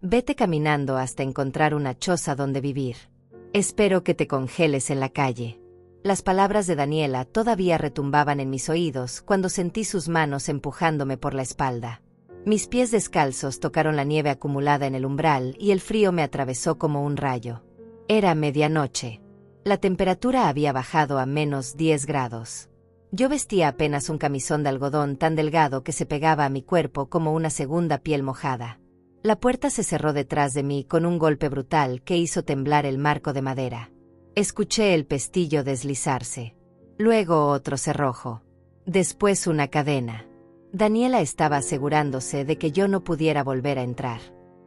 Vete caminando hasta encontrar una choza donde vivir. Espero que te congeles en la calle. Las palabras de Daniela todavía retumbaban en mis oídos cuando sentí sus manos empujándome por la espalda. Mis pies descalzos tocaron la nieve acumulada en el umbral y el frío me atravesó como un rayo. Era medianoche. La temperatura había bajado a -10 grados. Yo vestía apenas un camisón de algodón tan delgado que se pegaba a mi cuerpo como una segunda piel mojada. La puerta se cerró detrás de mí con un golpe brutal que hizo temblar el marco de madera. Escuché el pestillo deslizarse. Luego otro cerrojo. Después una cadena. Daniela estaba asegurándose de que yo no pudiera volver a entrar.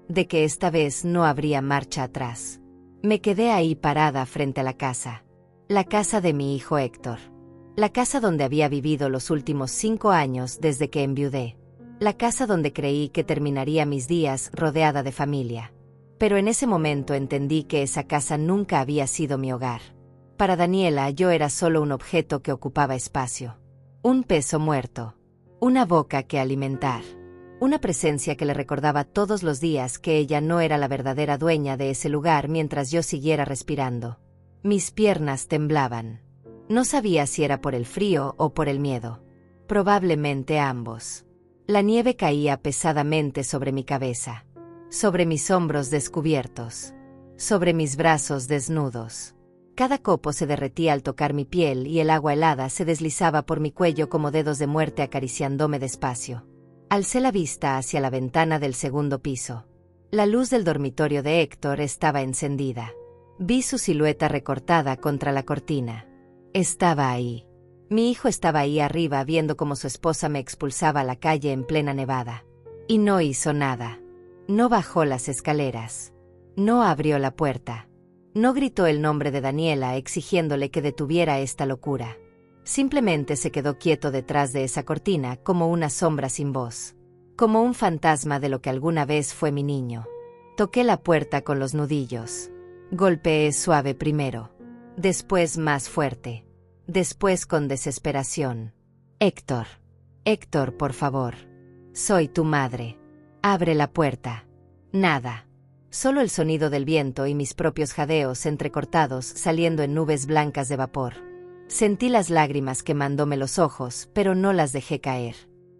De que esta vez no habría marcha atrás. Me quedé ahí parada frente a la casa. La casa de mi hijo Héctor. La casa donde había vivido los últimos 5 años desde que enviudé. La casa donde creí que terminaría mis días rodeada de familia. Pero en ese momento entendí que esa casa nunca había sido mi hogar. Para Daniela yo era solo un objeto que ocupaba espacio. Un peso muerto. Una boca que alimentar. Una presencia que le recordaba todos los días que ella no era la verdadera dueña de ese lugar mientras yo siguiera respirando. Mis piernas temblaban. No sabía si era por el frío o por el miedo. Probablemente ambos. La nieve caía pesadamente sobre mi cabeza. Sobre mis hombros descubiertos. Sobre mis brazos desnudos. Cada copo se derretía al tocar mi piel y el agua helada se deslizaba por mi cuello como dedos de muerte acariciándome despacio. Alcé la vista hacia la ventana del segundo piso. La luz del dormitorio de Héctor estaba encendida. Vi su silueta recortada contra la cortina. Estaba ahí. Mi hijo estaba ahí arriba viendo cómo su esposa me expulsaba a la calle en plena nevada. Y no hizo nada. No bajó las escaleras. No abrió la puerta. No gritó el nombre de Daniela exigiéndole que detuviera esta locura. Simplemente se quedó quieto detrás de esa cortina como una sombra sin voz. Como un fantasma de lo que alguna vez fue mi niño. Toqué la puerta con los nudillos. Golpeé suave primero. Después más fuerte. Después con desesperación. Héctor. Héctor, por favor. Soy tu madre. Abre la puerta. Nada. Solo el sonido del viento y mis propios jadeos entrecortados saliendo en nubes blancas de vapor. Sentí las lágrimas quemándome los ojos, pero no las dejé caer.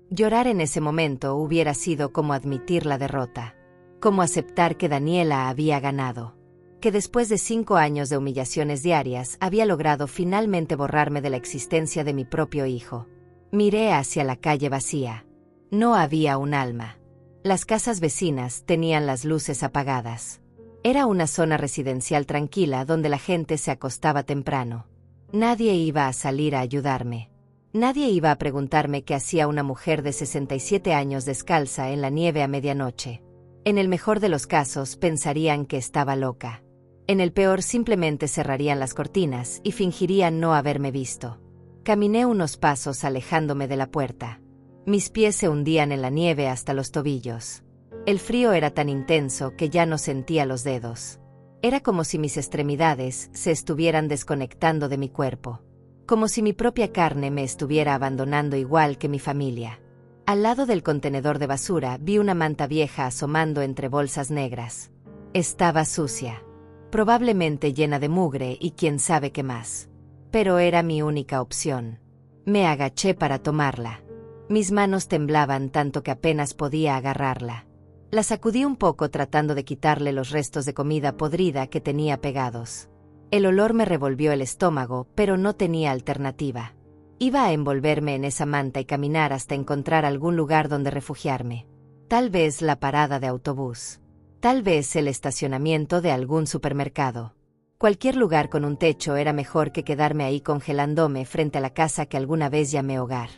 Llorar en ese momento hubiera sido como admitir la derrota. Como aceptar que Daniela había ganado. Que después de 5 años de humillaciones diarias había logrado finalmente borrarme de la existencia de mi propio hijo. Miré hacia la calle vacía. No había un alma. Las casas vecinas tenían las luces apagadas. Era una zona residencial tranquila donde la gente se acostaba temprano. Nadie iba a salir a ayudarme. Nadie iba a preguntarme qué hacía una mujer de 67 años descalza en la nieve a medianoche. En el mejor de los casos pensarían que estaba loca. En el peor simplemente cerrarían las cortinas y fingirían no haberme visto. Caminé unos pasos alejándome de la puerta. Mis pies se hundían en la nieve hasta los tobillos. El frío era tan intenso que ya no sentía los dedos. Era como si mis extremidades se estuvieran desconectando de mi cuerpo. Como si mi propia carne me estuviera abandonando igual que mi familia. Al lado del contenedor de basura vi una manta vieja asomando entre bolsas negras. Estaba sucia. Probablemente llena de mugre y quién sabe qué más. Pero era mi única opción. Me agaché para tomarla. Mis manos temblaban tanto que apenas podía agarrarla. La sacudí un poco tratando de quitarle los restos de comida podrida que tenía pegados. El olor me revolvió el estómago, pero no tenía alternativa. Iba a envolverme en esa manta y caminar hasta encontrar algún lugar donde refugiarme. Tal vez la parada de autobús. Tal vez el estacionamiento de algún supermercado. Cualquier lugar con un techo era mejor que quedarme ahí congelándome frente a la casa que alguna vez llamé hogar.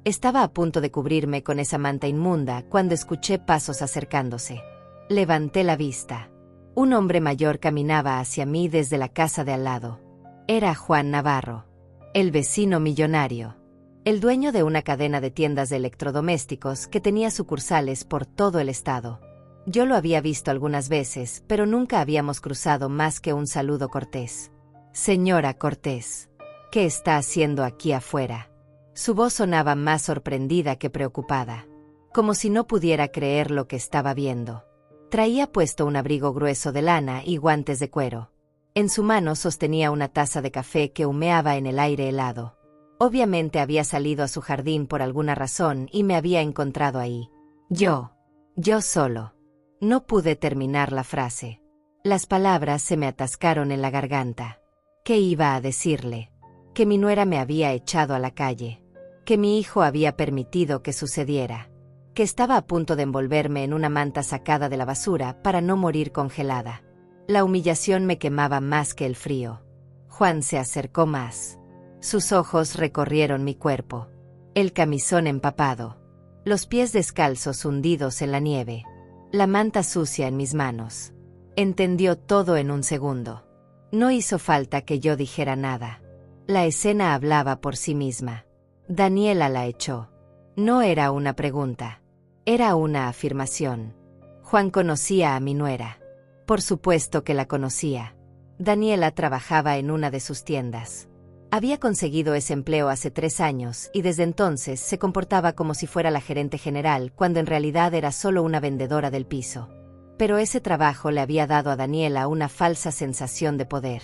Estaba a punto de cubrirme con esa manta inmunda cuando escuché pasos acercándose. Levanté la vista. Un hombre mayor caminaba hacia mí desde la casa de al lado. Era Juan Navarro, el vecino millonario, el dueño de una cadena de tiendas de electrodomésticos que tenía sucursales por todo el estado. Yo lo había visto algunas veces, pero nunca habíamos cruzado más que un saludo cortés. Señora Cortés, ¿qué está haciendo aquí afuera? Su voz sonaba más sorprendida que preocupada, como si no pudiera creer lo que estaba viendo. Traía puesto un abrigo grueso de lana y guantes de cuero. En su mano sostenía una taza de café que humeaba en el aire helado. Obviamente había salido a su jardín por alguna razón y me había encontrado ahí. Yo solo. No pude terminar la frase. Las palabras se me atascaron en la garganta. ¿Qué iba a decirle? Que mi nuera me había echado a la calle. Que mi hijo había permitido que sucediera. Que estaba a punto de envolverme en una manta sacada de la basura para no morir congelada. La humillación me quemaba más que el frío. Juan se acercó más. Sus ojos recorrieron mi cuerpo. El camisón empapado. Los pies descalzos hundidos en la nieve. La manta sucia en mis manos. Entendió todo en un segundo. No hizo falta que yo dijera nada. La escena hablaba por sí misma. Daniela la echó. No era una pregunta. Era una afirmación. Juan conocía a mi nuera. Por supuesto que la conocía. Daniela trabajaba en una de sus tiendas. Había conseguido ese empleo hace 3 años y desde entonces se comportaba como si fuera la gerente general cuando en realidad era solo una vendedora del piso. Pero ese trabajo le había dado a Daniela una falsa sensación de poder,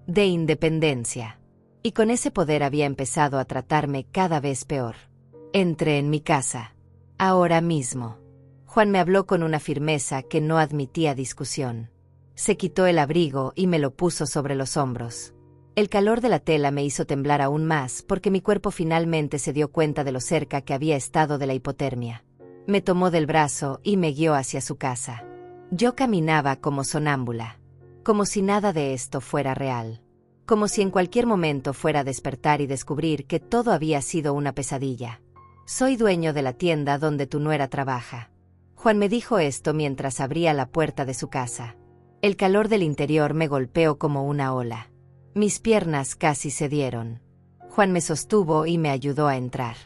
de independencia. Y con ese poder había empezado a tratarme cada vez peor. Entré en mi casa. Ahora mismo. Juan me habló con una firmeza que no admitía discusión. Se quitó el abrigo y me lo puso sobre los hombros. El calor de la tela me hizo temblar aún más porque mi cuerpo finalmente se dio cuenta de lo cerca que había estado de la hipotermia. Me tomó del brazo y me guió hacia su casa. Yo caminaba como sonámbula. Como si nada de esto fuera real. Como si en cualquier momento fuera a despertar y descubrir que todo había sido una pesadilla. Soy dueño de la tienda donde tu nuera trabaja. Juan me dijo esto mientras abría la puerta de su casa. El calor del interior me golpeó como una ola. Mis piernas casi cedieron. Juan me sostuvo y me ayudó a entrar.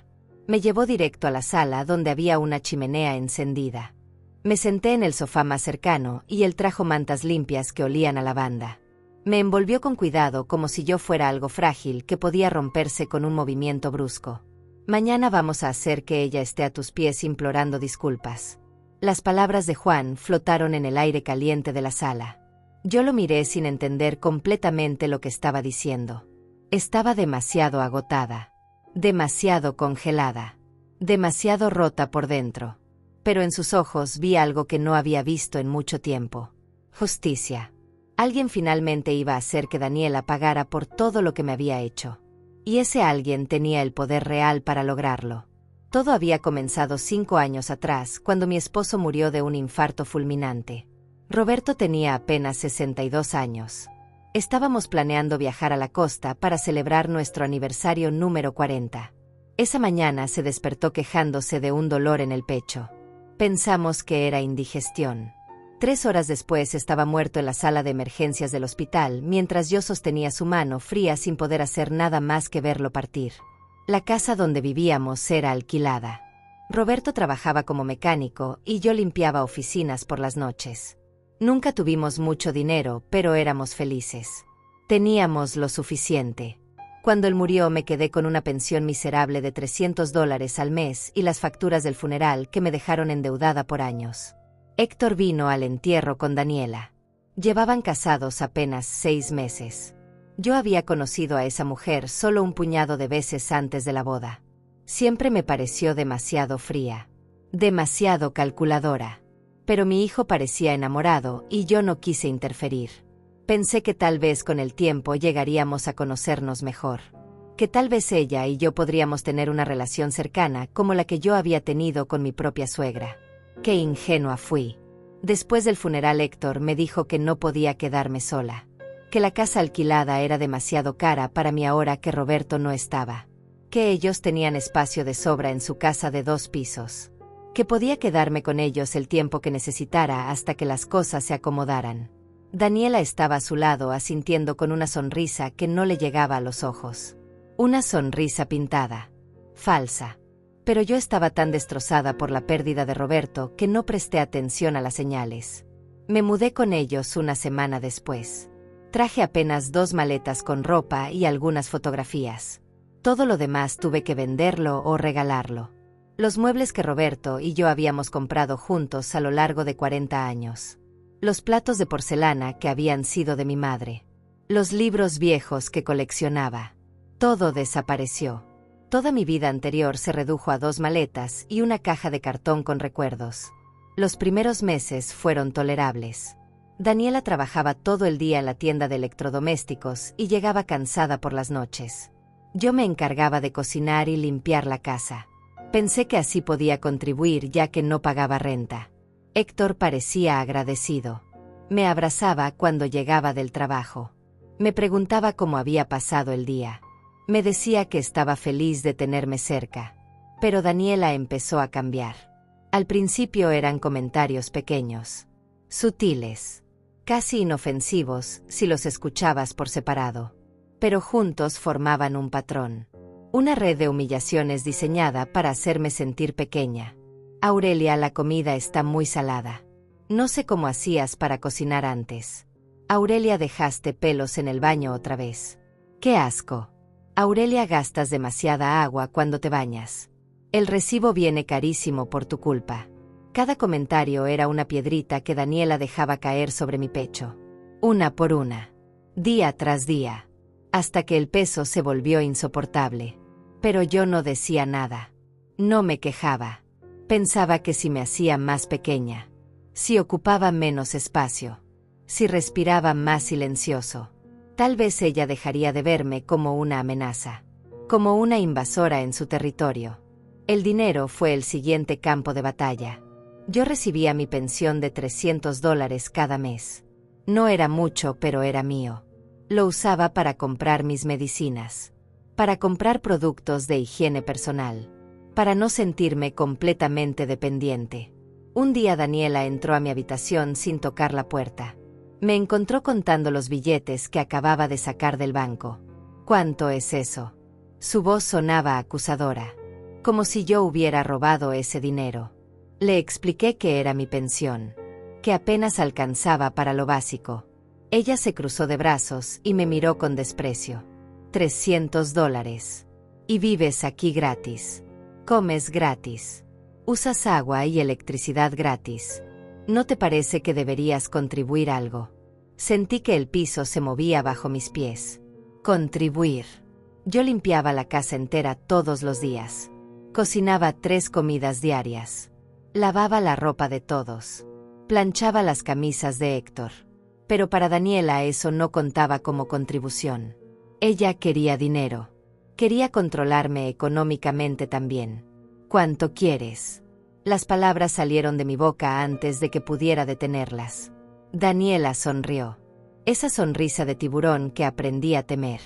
Me llevó directo a la sala donde había una chimenea encendida. Me senté en el sofá más cercano y él trajo mantas limpias que olían a lavanda. Me envolvió con cuidado como si yo fuera algo frágil que podía romperse con un movimiento brusco. Mañana vamos a hacer que ella esté a tus pies implorando disculpas. Las palabras de Juan flotaron en el aire caliente de la sala. Yo lo miré sin entender completamente lo que estaba diciendo. Estaba demasiado agotada, demasiado congelada, demasiado rota por dentro. Pero en sus ojos vi algo que no había visto en mucho tiempo. Justicia. Alguien finalmente iba a hacer que Daniela pagara por todo lo que me había hecho. Y ese alguien tenía el poder real para lograrlo. Todo había comenzado 5 años atrás, cuando mi esposo murió de un infarto fulminante. Roberto tenía apenas 62 años. Estábamos planeando viajar a la costa para celebrar nuestro aniversario número 40. Esa mañana se despertó quejándose de un dolor en el pecho. Pensamos que era indigestión. 3 horas después estaba muerto en la sala de emergencias del hospital, mientras yo sostenía su mano fría sin poder hacer nada más que verlo partir. La casa donde vivíamos era alquilada. Roberto trabajaba como mecánico y yo limpiaba oficinas por las noches. Nunca tuvimos mucho dinero, pero éramos felices. Teníamos lo suficiente. Cuando él murió me quedé con una pensión miserable de $300 al mes y las facturas del funeral que me dejaron endeudada por años. Héctor vino al entierro con Daniela. Llevaban casados apenas 6 meses. Yo había conocido a esa mujer solo un puñado de veces antes de la boda. Siempre me pareció demasiado fría, demasiado calculadora. Pero mi hijo parecía enamorado y yo no quise interferir. Pensé que tal vez con el tiempo llegaríamos a conocernos mejor. Que tal vez ella y yo podríamos tener una relación cercana como la que yo había tenido con mi propia suegra. Qué ingenua fui. Después del funeral Héctor me dijo que no podía quedarme sola. Que la casa alquilada era demasiado cara para mí ahora que Roberto no estaba. Que ellos tenían espacio de sobra en su casa de 2 pisos. Que podía quedarme con ellos el tiempo que necesitara hasta que las cosas se acomodaran. Daniela estaba a su lado asintiendo con una sonrisa que no le llegaba a los ojos. Una sonrisa pintada. Falsa. Pero yo estaba tan destrozada por la pérdida de Roberto que no presté atención a las señales. Me mudé con ellos una semana después. Traje apenas 2 maletas con ropa y algunas fotografías. Todo lo demás tuve que venderlo o regalarlo. Los muebles que Roberto y yo habíamos comprado juntos a lo largo de 40 años. Los platos de porcelana que habían sido de mi madre. Los libros viejos que coleccionaba. Todo desapareció. Toda mi vida anterior se redujo a 2 maletas y una caja de cartón con recuerdos. Los primeros meses fueron tolerables. Daniela trabajaba todo el día en la tienda de electrodomésticos y llegaba cansada por las noches. Yo me encargaba de cocinar y limpiar la casa. Pensé que así podía contribuir ya que no pagaba renta. Héctor parecía agradecido. Me abrazaba cuando llegaba del trabajo. Me preguntaba cómo había pasado el día. Me decía que estaba feliz de tenerme cerca. Pero Daniela empezó a cambiar. Al principio eran comentarios pequeños, sutiles, casi inofensivos si los escuchabas por separado. Pero juntos formaban un patrón. Una red de humillaciones diseñada para hacerme sentir pequeña. Aurelia, la comida está muy salada. No sé cómo hacías para cocinar antes. Aurelia, dejaste pelos en el baño otra vez. ¡Qué asco! Aurelia, gastas demasiada agua cuando te bañas. El recibo viene carísimo por tu culpa. Cada comentario era una piedrita que Daniela dejaba caer sobre mi pecho. Una por una. Día tras día. Hasta que el peso se volvió insoportable. Pero yo no decía nada. No me quejaba. Pensaba que si me hacía más pequeña, si ocupaba menos espacio, si respiraba más silencioso, tal vez ella dejaría de verme como una amenaza, como una invasora en su territorio. El dinero fue el siguiente campo de batalla. Yo recibía mi pensión de $300 cada mes. No era mucho, pero era mío. Lo usaba para comprar mis medicinas, para comprar productos de higiene personal, para no sentirme completamente dependiente. Un día Daniela entró a mi habitación sin tocar la puerta. Me encontró contando los billetes que acababa de sacar del banco. ¿Cuánto es eso? Su voz sonaba acusadora, como si yo hubiera robado ese dinero. Le expliqué que era mi pensión, que apenas alcanzaba para lo básico. Ella se cruzó de brazos y me miró con desprecio. $300. Y vives aquí gratis. Comes gratis. Usas agua y electricidad gratis. ¿No te parece que deberías contribuir algo? Sentí que el piso se movía bajo mis pies. Contribuir. Yo limpiaba la casa entera todos los días. Cocinaba 3 comidas diarias. Lavaba la ropa de todos. Planchaba las camisas de Héctor. Pero para Daniela eso no contaba como contribución. Ella quería dinero. Quería controlarme económicamente también. ¿Cuánto quieres? Las palabras salieron de mi boca antes de que pudiera detenerlas. Daniela sonrió. Esa sonrisa de tiburón que aprendí a temer.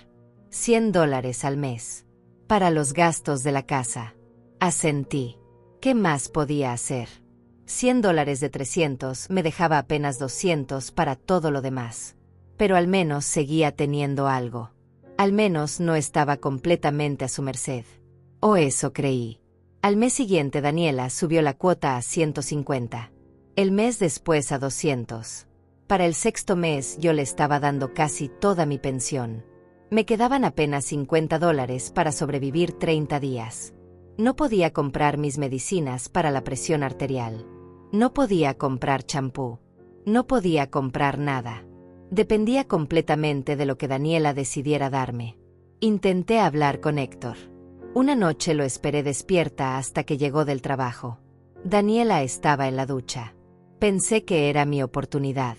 $100 al mes. Para los gastos de la casa. Asentí. ¿Qué más podía hacer? $100 de 300 me dejaba apenas 200 para todo lo demás. Pero al menos seguía teniendo algo. Al menos no estaba completamente a su merced. O eso creí. Al mes siguiente Daniela subió la cuota a 150. El mes después a 200. Para el 6º mes yo le estaba dando casi toda mi pensión. Me quedaban apenas $50 para sobrevivir 30 días. No podía comprar mis medicinas para la presión arterial. No podía comprar champú. No podía comprar nada. Dependía completamente de lo que Daniela decidiera darme. Intenté hablar con Héctor. Una noche lo esperé despierta hasta que llegó del trabajo. Daniela estaba en la ducha. Pensé que era mi oportunidad.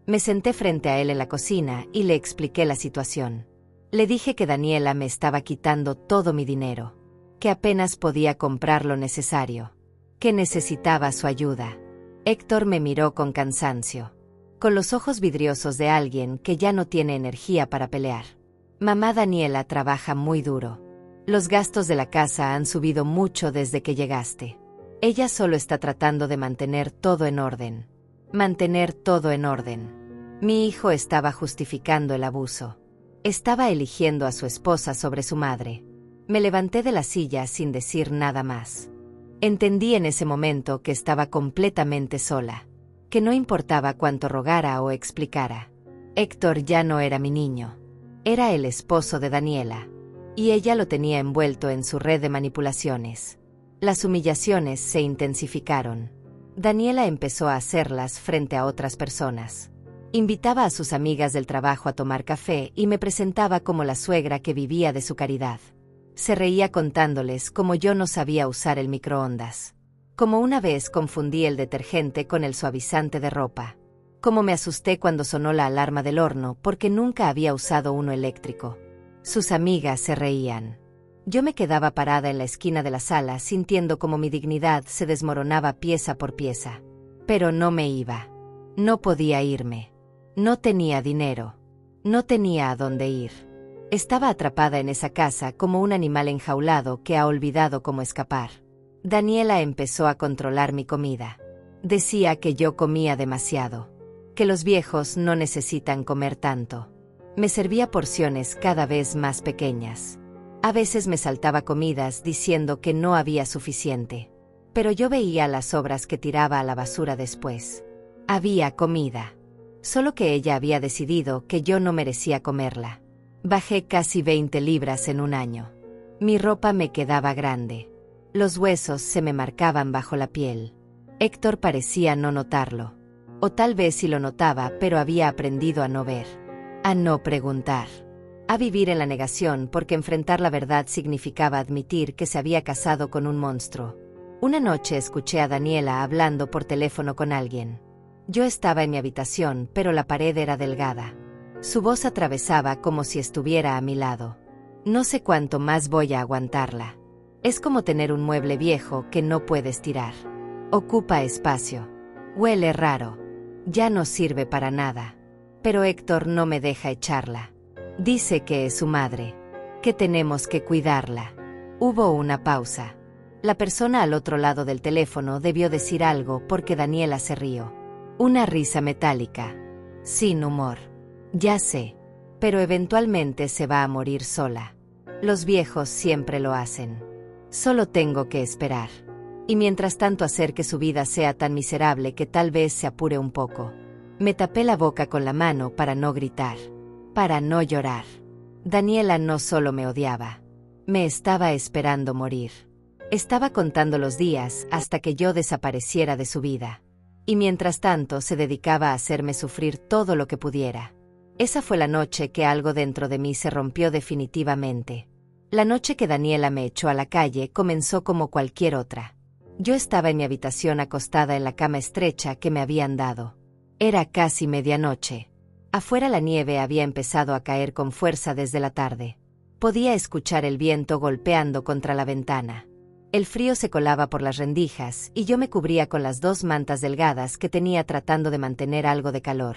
Me senté frente a él en la cocina y le expliqué la situación. Le dije que Daniela me estaba quitando todo mi dinero, que apenas podía comprar lo necesario, que necesitaba su ayuda. Héctor me miró con cansancio, con los ojos vidriosos de alguien que ya no tiene energía para pelear. Mamá Daniela trabaja muy duro. Los gastos de la casa han subido mucho desde que llegaste. Ella solo está tratando de mantener todo en orden. Mantener todo en orden. Mi hijo estaba justificando el abuso. Estaba eligiendo a su esposa sobre su madre. Me levanté de la silla sin decir nada más. Entendí en ese momento que estaba completamente sola, que no importaba cuánto rogara o explicara. Héctor ya no era mi niño. Era el esposo de Daniela. Y ella lo tenía envuelto en su red de manipulaciones. Las humillaciones se intensificaron. Daniela empezó a hacerlas frente a otras personas. Invitaba a sus amigas del trabajo a tomar café y me presentaba como la suegra que vivía de su caridad. Se reía contándoles cómo yo no sabía usar el microondas. Como una vez confundí el detergente con el suavizante de ropa. Cómo me asusté cuando sonó la alarma del horno porque nunca había usado uno eléctrico. Sus amigas se reían. Yo me quedaba parada en la esquina de la sala sintiendo como mi dignidad se desmoronaba pieza por pieza. Pero no me iba. No podía irme. No tenía dinero. No tenía a dónde ir. Estaba atrapada en esa casa como un animal enjaulado que ha olvidado cómo escapar. Daniela empezó a controlar mi comida. Decía que yo comía demasiado. Que los viejos no necesitan comer tanto. Me servía porciones cada vez más pequeñas. A veces me saltaba comidas diciendo que no había suficiente. Pero yo veía las sobras que tiraba a la basura después. Había comida. Solo que ella había decidido que yo no merecía comerla. Bajé casi 20 libras en un año. Mi ropa me quedaba grande. Los huesos se me marcaban bajo la piel. Héctor parecía no notarlo. O tal vez sí lo notaba, pero había aprendido a no ver. A no preguntar. A vivir en la negación porque enfrentar la verdad significaba admitir que se había casado con un monstruo. Una noche escuché a Daniela hablando por teléfono con alguien. Yo estaba en mi habitación, pero la pared era delgada. Su voz atravesaba como si estuviera a mi lado. No sé cuánto más voy a aguantarla. Es como tener un mueble viejo que no puedes tirar. Ocupa espacio. Huele raro. Ya no sirve para nada. Pero Héctor no me deja echarla. Dice que es su madre. Que tenemos que cuidarla. Hubo una pausa. La persona al otro lado del teléfono debió decir algo porque Daniela se rió. Una risa metálica. Sin humor. Ya sé. Pero eventualmente se va a morir sola. Los viejos siempre lo hacen. Solo tengo que esperar. Y mientras tanto hacer que su vida sea tan miserable que tal vez se apure un poco. Me tapé la boca con la mano para no gritar. Para no llorar. Daniela no solo me odiaba. Me estaba esperando morir. Estaba contando los días hasta que yo desapareciera de su vida. Y mientras tanto se dedicaba a hacerme sufrir todo lo que pudiera. Esa fue la noche que algo dentro de mí se rompió definitivamente. La noche que Daniela me echó a la calle comenzó como cualquier otra. Yo estaba en mi habitación acostada en la cama estrecha que me habían dado. Era casi medianoche. Afuera la nieve había empezado a caer con fuerza desde la tarde. Podía escuchar el viento golpeando contra la ventana. El frío se colaba por las rendijas y yo me cubría con las 2 mantas delgadas que tenía tratando de mantener algo de calor.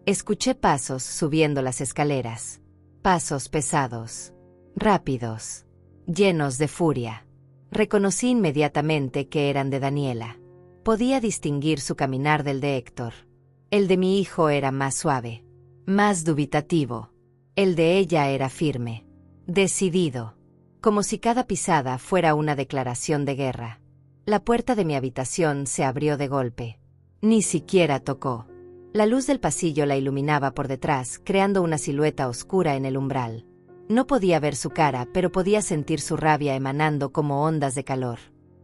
Escuché pasos subiendo las escaleras. Pasos pesados. Rápidos. Llenos de furia. Reconocí inmediatamente que eran de Daniela. Podía distinguir su caminar del de Héctor. El de mi hijo era más suave. Más dubitativo. El de ella era firme. Decidido. Como si cada pisada fuera una declaración de guerra. La puerta de mi habitación se abrió de golpe. Ni siquiera tocó. La luz del pasillo la iluminaba por detrás, creando una silueta oscura en el umbral. No podía ver su cara, pero podía sentir su rabia emanando como ondas de calor.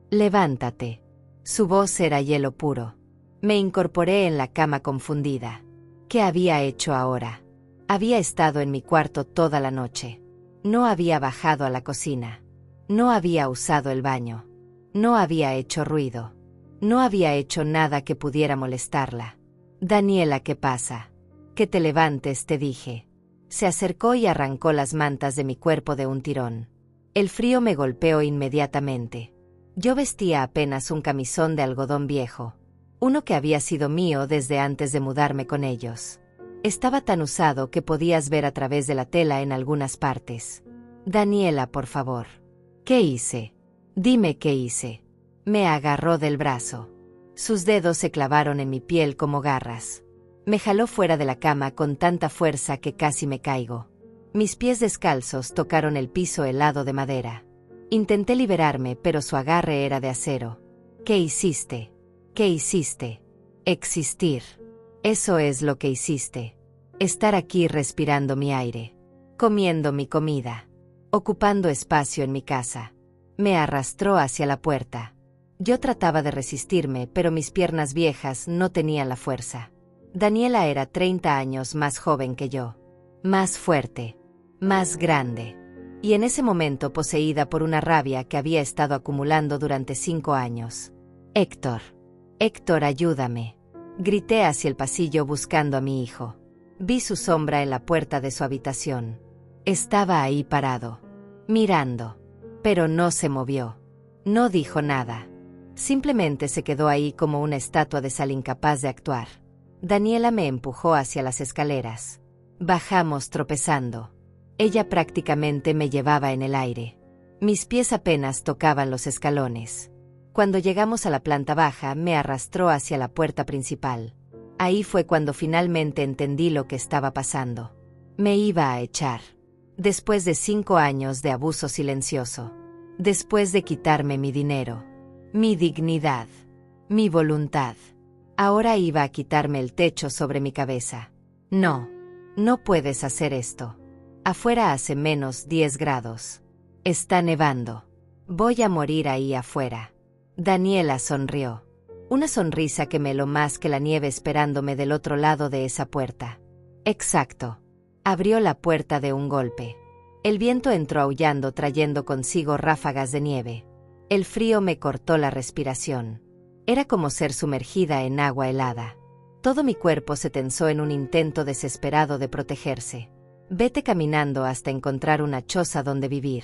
«Levántate». Su voz era hielo puro. Me incorporé en la cama confundida. ¿Qué había hecho ahora? Había estado en mi cuarto toda la noche. No había bajado a la cocina. No había usado el baño. No había hecho ruido. No había hecho nada que pudiera molestarla. «Daniela, ¿qué pasa?» «Que te levantes», te dije. Se acercó y arrancó las mantas de mi cuerpo de un tirón. El frío me golpeó inmediatamente. Yo vestía apenas un camisón de algodón viejo. Uno que había sido mío desde antes de mudarme con ellos. Estaba tan usado que podías ver a través de la tela en algunas partes. «Daniela, por favor». «¿Qué hice?» «Dime qué hice». Me agarró del brazo. Sus dedos se clavaron en mi piel como garras. Me jaló fuera de la cama con tanta fuerza que casi me caigo. Mis pies descalzos tocaron el piso helado de madera. Intenté liberarme, pero su agarre era de acero. «¿Qué hiciste?» «¿Qué hiciste?» «Existir». «Eso es lo que hiciste. Estar aquí respirando mi aire. Comiendo mi comida. Ocupando espacio en mi casa. Me arrastró hacia la puerta. Yo trataba de resistirme, pero mis piernas viejas no tenían la fuerza. Daniela era 30 años más joven que yo. Más fuerte. Más grande. Y en ese momento poseída por una rabia que había estado acumulando durante 5 años. Héctor. Héctor, ayúdame. Grité hacia el pasillo buscando a mi hijo. Vi su sombra en la puerta de su habitación. Estaba ahí parado. Mirando. Pero no se movió. No dijo nada. Simplemente se quedó ahí como una estatua de sal incapaz de actuar. Daniela me empujó hacia las escaleras. Bajamos tropezando. Ella prácticamente me llevaba en el aire. Mis pies apenas tocaban los escalones. Cuando llegamos a la planta baja, me arrastró hacia la puerta principal. Ahí fue cuando finalmente entendí lo que estaba pasando. Me iba a echar. Después de 5 años de abuso silencioso. Después de quitarme mi dinero. Mi dignidad. Mi voluntad. Ahora iba a quitarme el techo sobre mi cabeza. No. No puedes hacer esto. Afuera hace menos 10 grados. Está nevando. Voy a morir ahí afuera. Daniela sonrió. Una sonrisa que me heló más que la nieve esperándome del otro lado de esa puerta. Exacto. Abrió la puerta de un golpe. El viento entró aullando trayendo consigo ráfagas de nieve. El frío me cortó la respiración. Era como ser sumergida en agua helada. Todo mi cuerpo se tensó en un intento desesperado de protegerse. Vete caminando hasta encontrar una choza donde vivir.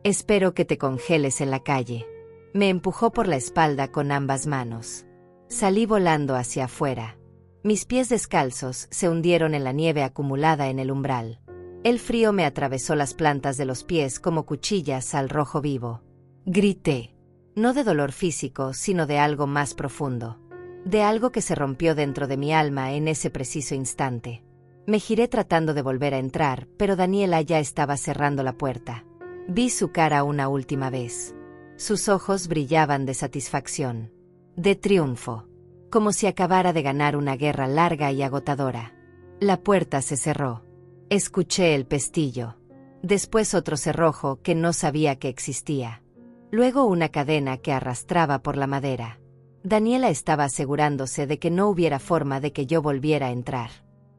Espero que te congeles en la calle. Me empujó por la espalda con ambas manos. Salí volando hacia afuera. Mis pies descalzos se hundieron en la nieve acumulada en el umbral. El frío me atravesó las plantas de los pies como cuchillas al rojo vivo. Grité. No de dolor físico, sino de algo más profundo. De algo que se rompió dentro de mi alma en ese preciso instante. Me giré tratando de volver a entrar, pero Daniela ya estaba cerrando la puerta. Vi su cara una última vez. Sus ojos brillaban de satisfacción. De triunfo. Como si acabara de ganar una guerra larga y agotadora. La puerta se cerró. Escuché el pestillo. Después otro cerrojo que no sabía que existía. Luego una cadena que arrastraba por la madera. Daniela estaba asegurándose de que no hubiera forma de que yo volviera a entrar.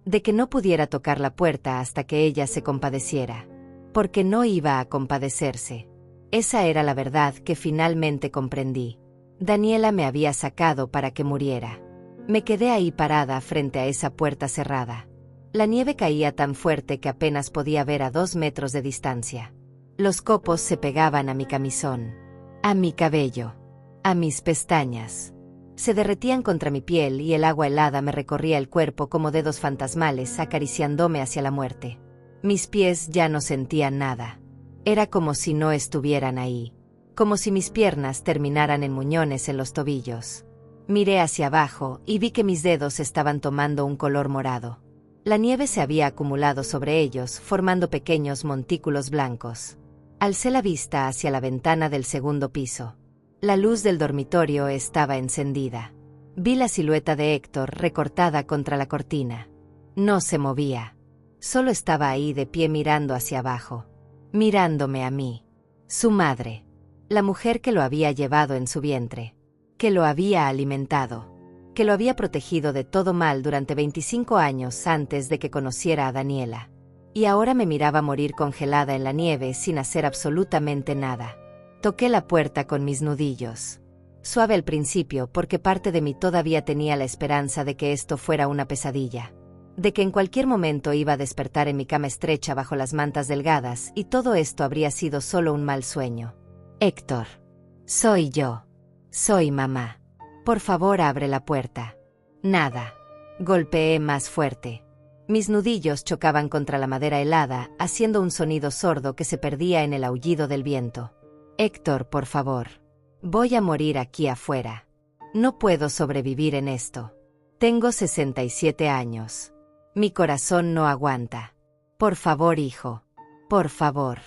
De que no pudiera tocar la puerta hasta que ella se compadeciera. Porque no iba a compadecerse. Esa era la verdad que finalmente comprendí. Daniela me había sacado para que muriera. Me quedé ahí parada frente a esa puerta cerrada. La nieve caía tan fuerte que apenas podía ver a 2 metros de distancia. Los copos se pegaban a mi camisón, a mi cabello, a mis pestañas. Se derretían contra mi piel y el agua helada me recorría el cuerpo como dedos fantasmales acariciándome hacia la muerte. Mis pies ya no sentían nada. Era como si no estuvieran ahí. Como si mis piernas terminaran en muñones en los tobillos. Miré hacia abajo y vi que mis dedos estaban tomando un color morado. La nieve se había acumulado sobre ellos, formando pequeños montículos blancos. Alcé la vista hacia la ventana del segundo piso. La luz del dormitorio estaba encendida. Vi la silueta de Héctor recortada contra la cortina. No se movía. Solo estaba ahí de pie mirando hacia abajo. Mirándome a mí. Su madre. La mujer que lo había llevado en su vientre. Que lo había alimentado. Que lo había protegido de todo mal durante 25 años antes de que conociera a Daniela. Y ahora me miraba morir congelada en la nieve sin hacer absolutamente nada. Toqué la puerta con mis nudillos. Suave al principio porque parte de mí todavía tenía la esperanza de que esto fuera una pesadilla. De que en cualquier momento iba a despertar en mi cama estrecha bajo las mantas delgadas y todo esto habría sido solo un mal sueño. Héctor. Soy yo. Soy mamá. Por favor, abre la puerta. Nada. Golpeé más fuerte. Mis nudillos chocaban contra la madera helada, haciendo un sonido sordo que se perdía en el aullido del viento. Héctor, por favor. Voy a morir aquí afuera. No puedo sobrevivir en esto. Tengo 67 años. Mi corazón no aguanta. Por favor, hijo. Por favor.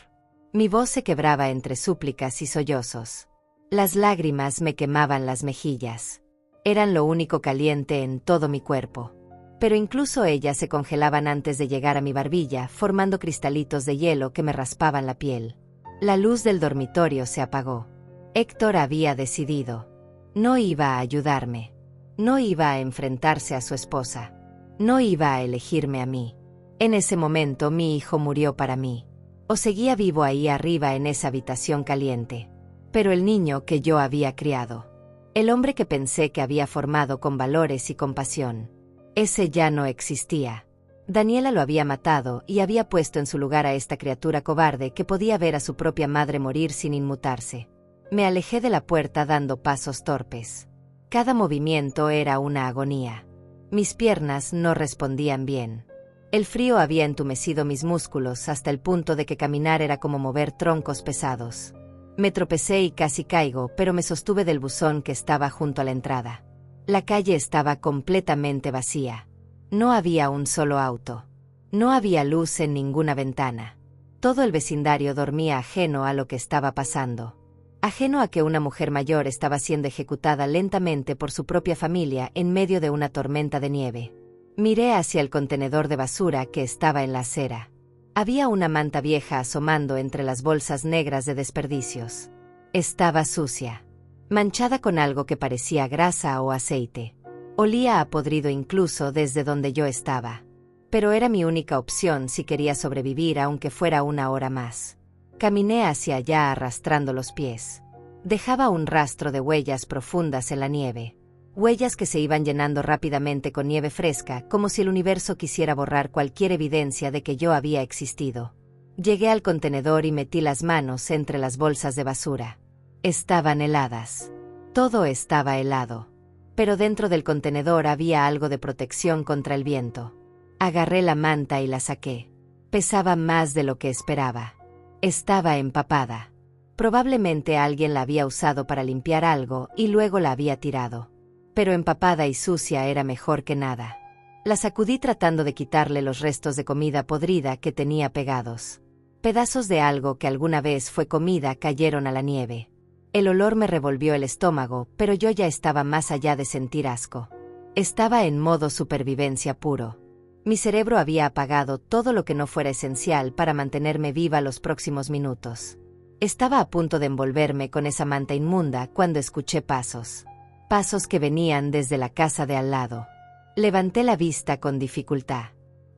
Mi voz se quebraba entre súplicas y sollozos. Las lágrimas me quemaban las mejillas. Eran lo único caliente en todo mi cuerpo. Pero incluso ellas se congelaban antes de llegar a mi barbilla, formando cristalitos de hielo que me raspaban la piel. La luz del dormitorio se apagó. Héctor había decidido. No iba a ayudarme. No iba a enfrentarse a su esposa. No iba a elegirme a mí. En ese momento mi hijo murió para mí. O seguía vivo ahí arriba en esa habitación caliente. Pero el niño que yo había criado. El hombre que pensé que había formado con valores y compasión. Ese ya no existía. Daniela lo había matado y había puesto en su lugar a esta criatura cobarde que podía ver a su propia madre morir sin inmutarse. Me alejé de la puerta dando pasos torpes. Cada movimiento era una agonía. Mis piernas no respondían bien. El frío había entumecido mis músculos hasta el punto de que caminar era como mover troncos pesados. Me tropecé y casi caigo, pero me sostuve del buzón que estaba junto a la entrada. La calle estaba completamente vacía. No había un solo auto. No había luz en ninguna ventana. Todo el vecindario dormía ajeno a lo que estaba pasando. Ajeno a que una mujer mayor estaba siendo ejecutada lentamente por su propia familia en medio de una tormenta de nieve. Miré hacia el contenedor de basura que estaba en la acera. Había una manta vieja asomando entre las bolsas negras de desperdicios. Estaba sucia, manchada con algo que parecía grasa o aceite. Olía a podrido incluso desde donde yo estaba. Pero era mi única opción si quería sobrevivir aunque fuera una hora más. Caminé hacia allá arrastrando los pies. Dejaba un rastro de huellas profundas en la nieve. Huellas que se iban llenando rápidamente con nieve fresca, como si el universo quisiera borrar cualquier evidencia de que yo había existido. Llegué al contenedor y metí las manos entre las bolsas de basura. Estaban heladas. Todo estaba helado. Pero dentro del contenedor había algo de protección contra el viento. Agarré la manta y la saqué. Pesaba más de lo que esperaba. Estaba empapada. Probablemente alguien la había usado para limpiar algo y luego la había tirado. Pero empapada y sucia era mejor que nada. La sacudí tratando de quitarle los restos de comida podrida que tenía pegados. Pedazos de algo que alguna vez fue comida cayeron a la nieve. El olor me revolvió el estómago, pero yo ya estaba más allá de sentir asco. Estaba en modo supervivencia puro. Mi cerebro había apagado todo lo que no fuera esencial para mantenerme viva los próximos minutos. Estaba a punto de envolverme con esa manta inmunda cuando escuché pasos. Pasos que venían desde la casa de al lado. Levanté la vista con dificultad.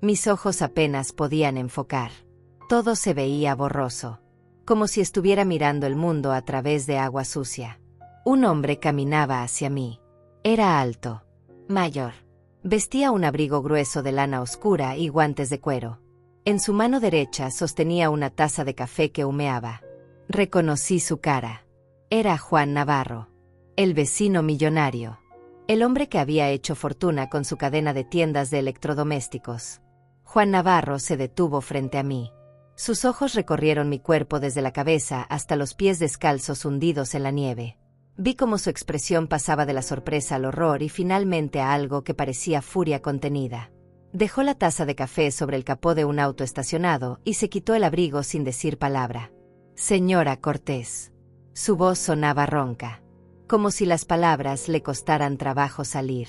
Mis ojos apenas podían enfocar. Todo se veía borroso. Como si estuviera mirando el mundo a través de agua sucia. Un hombre caminaba hacia mí. Era alto, mayor. Vestía un abrigo grueso de lana oscura y guantes de cuero. En su mano derecha sostenía una taza de café que humeaba. Reconocí su cara. Era Juan Navarro, el vecino millonario. El hombre que había hecho fortuna con su cadena de tiendas de electrodomésticos. Juan Navarro se detuvo frente a mí. Sus ojos recorrieron mi cuerpo desde la cabeza hasta los pies descalzos hundidos en la nieve. Vi cómo su expresión pasaba de la sorpresa al horror y finalmente a algo que parecía furia contenida. Dejó la taza de café sobre el capó de un auto estacionado y se quitó el abrigo sin decir palabra. Señora Cortés. Su voz sonaba ronca, como si las palabras le costaran trabajo salir.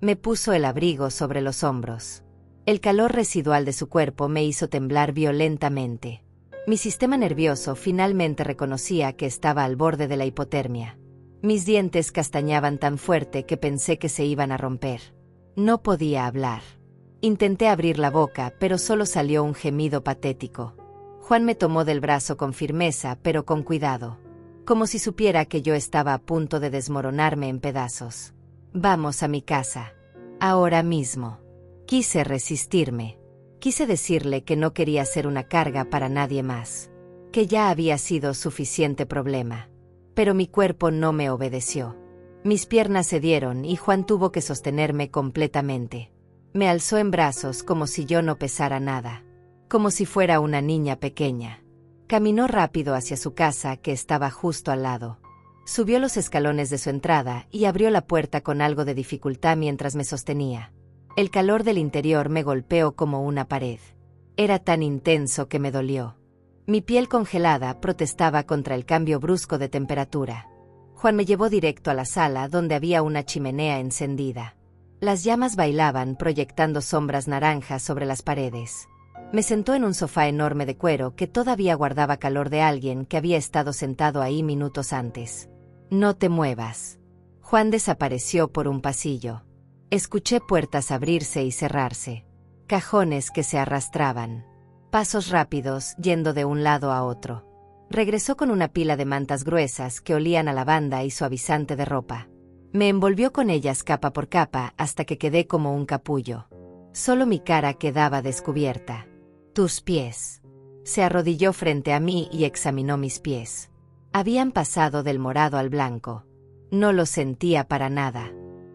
Me puso el abrigo sobre los hombros. El calor residual de su cuerpo me hizo temblar violentamente. Mi sistema nervioso finalmente reconocía que estaba al borde de la hipotermia. Mis dientes castañaban tan fuerte que pensé que se iban a romper. No podía hablar. Intenté abrir la boca, pero solo salió un gemido patético. Juan me tomó del brazo con firmeza, pero con cuidado. Como si supiera que yo estaba a punto de desmoronarme en pedazos. Vamos a mi casa. Ahora mismo. Quise resistirme. Quise decirle que no quería ser una carga para nadie más. Que ya había sido suficiente problema. Pero mi cuerpo no me obedeció. Mis piernas cedieron y Juan tuvo que sostenerme completamente. Me alzó en brazos como si yo no pesara nada. Como si fuera una niña pequeña. Caminó rápido hacia su casa que estaba justo al lado. Subió los escalones de su entrada y abrió la puerta con algo de dificultad mientras me sostenía. El calor del interior me golpeó como una pared. Era tan intenso que me dolió. Mi piel congelada protestaba contra el cambio brusco de temperatura. Juan me llevó directo a la sala donde había una chimenea encendida. Las llamas bailaban proyectando sombras naranjas sobre las paredes. Me sentó en un sofá enorme de cuero que todavía guardaba calor de alguien que había estado sentado ahí minutos antes. No te muevas. Juan desapareció por un pasillo. Escuché puertas abrirse y cerrarse. Cajones que se arrastraban. Pasos rápidos yendo de un lado a otro. Regresó con una pila de mantas gruesas que olían a lavanda y suavizante de ropa. Me envolvió con ellas capa por capa hasta que quedé como un capullo. Solo mi cara quedaba descubierta. Tus pies. Se arrodilló frente a mí y examinó mis pies. Habían pasado del morado al blanco. No los sentía para nada.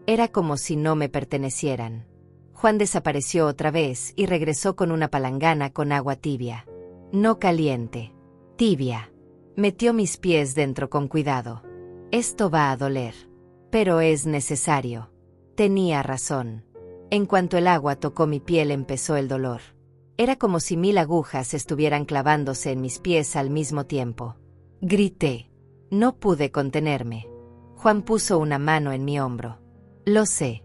Era como si no me pertenecieran. Juan desapareció otra vez y regresó con una palangana con agua tibia. No caliente. Tibia. Metió mis pies dentro con cuidado. Esto va a doler. Pero es necesario. Tenía razón. En cuanto el agua tocó mi piel empezó el dolor. Era como si 1000 agujas estuvieran clavándose en mis pies al mismo tiempo. Grité. No pude contenerme. Juan puso una mano en mi hombro. Lo sé,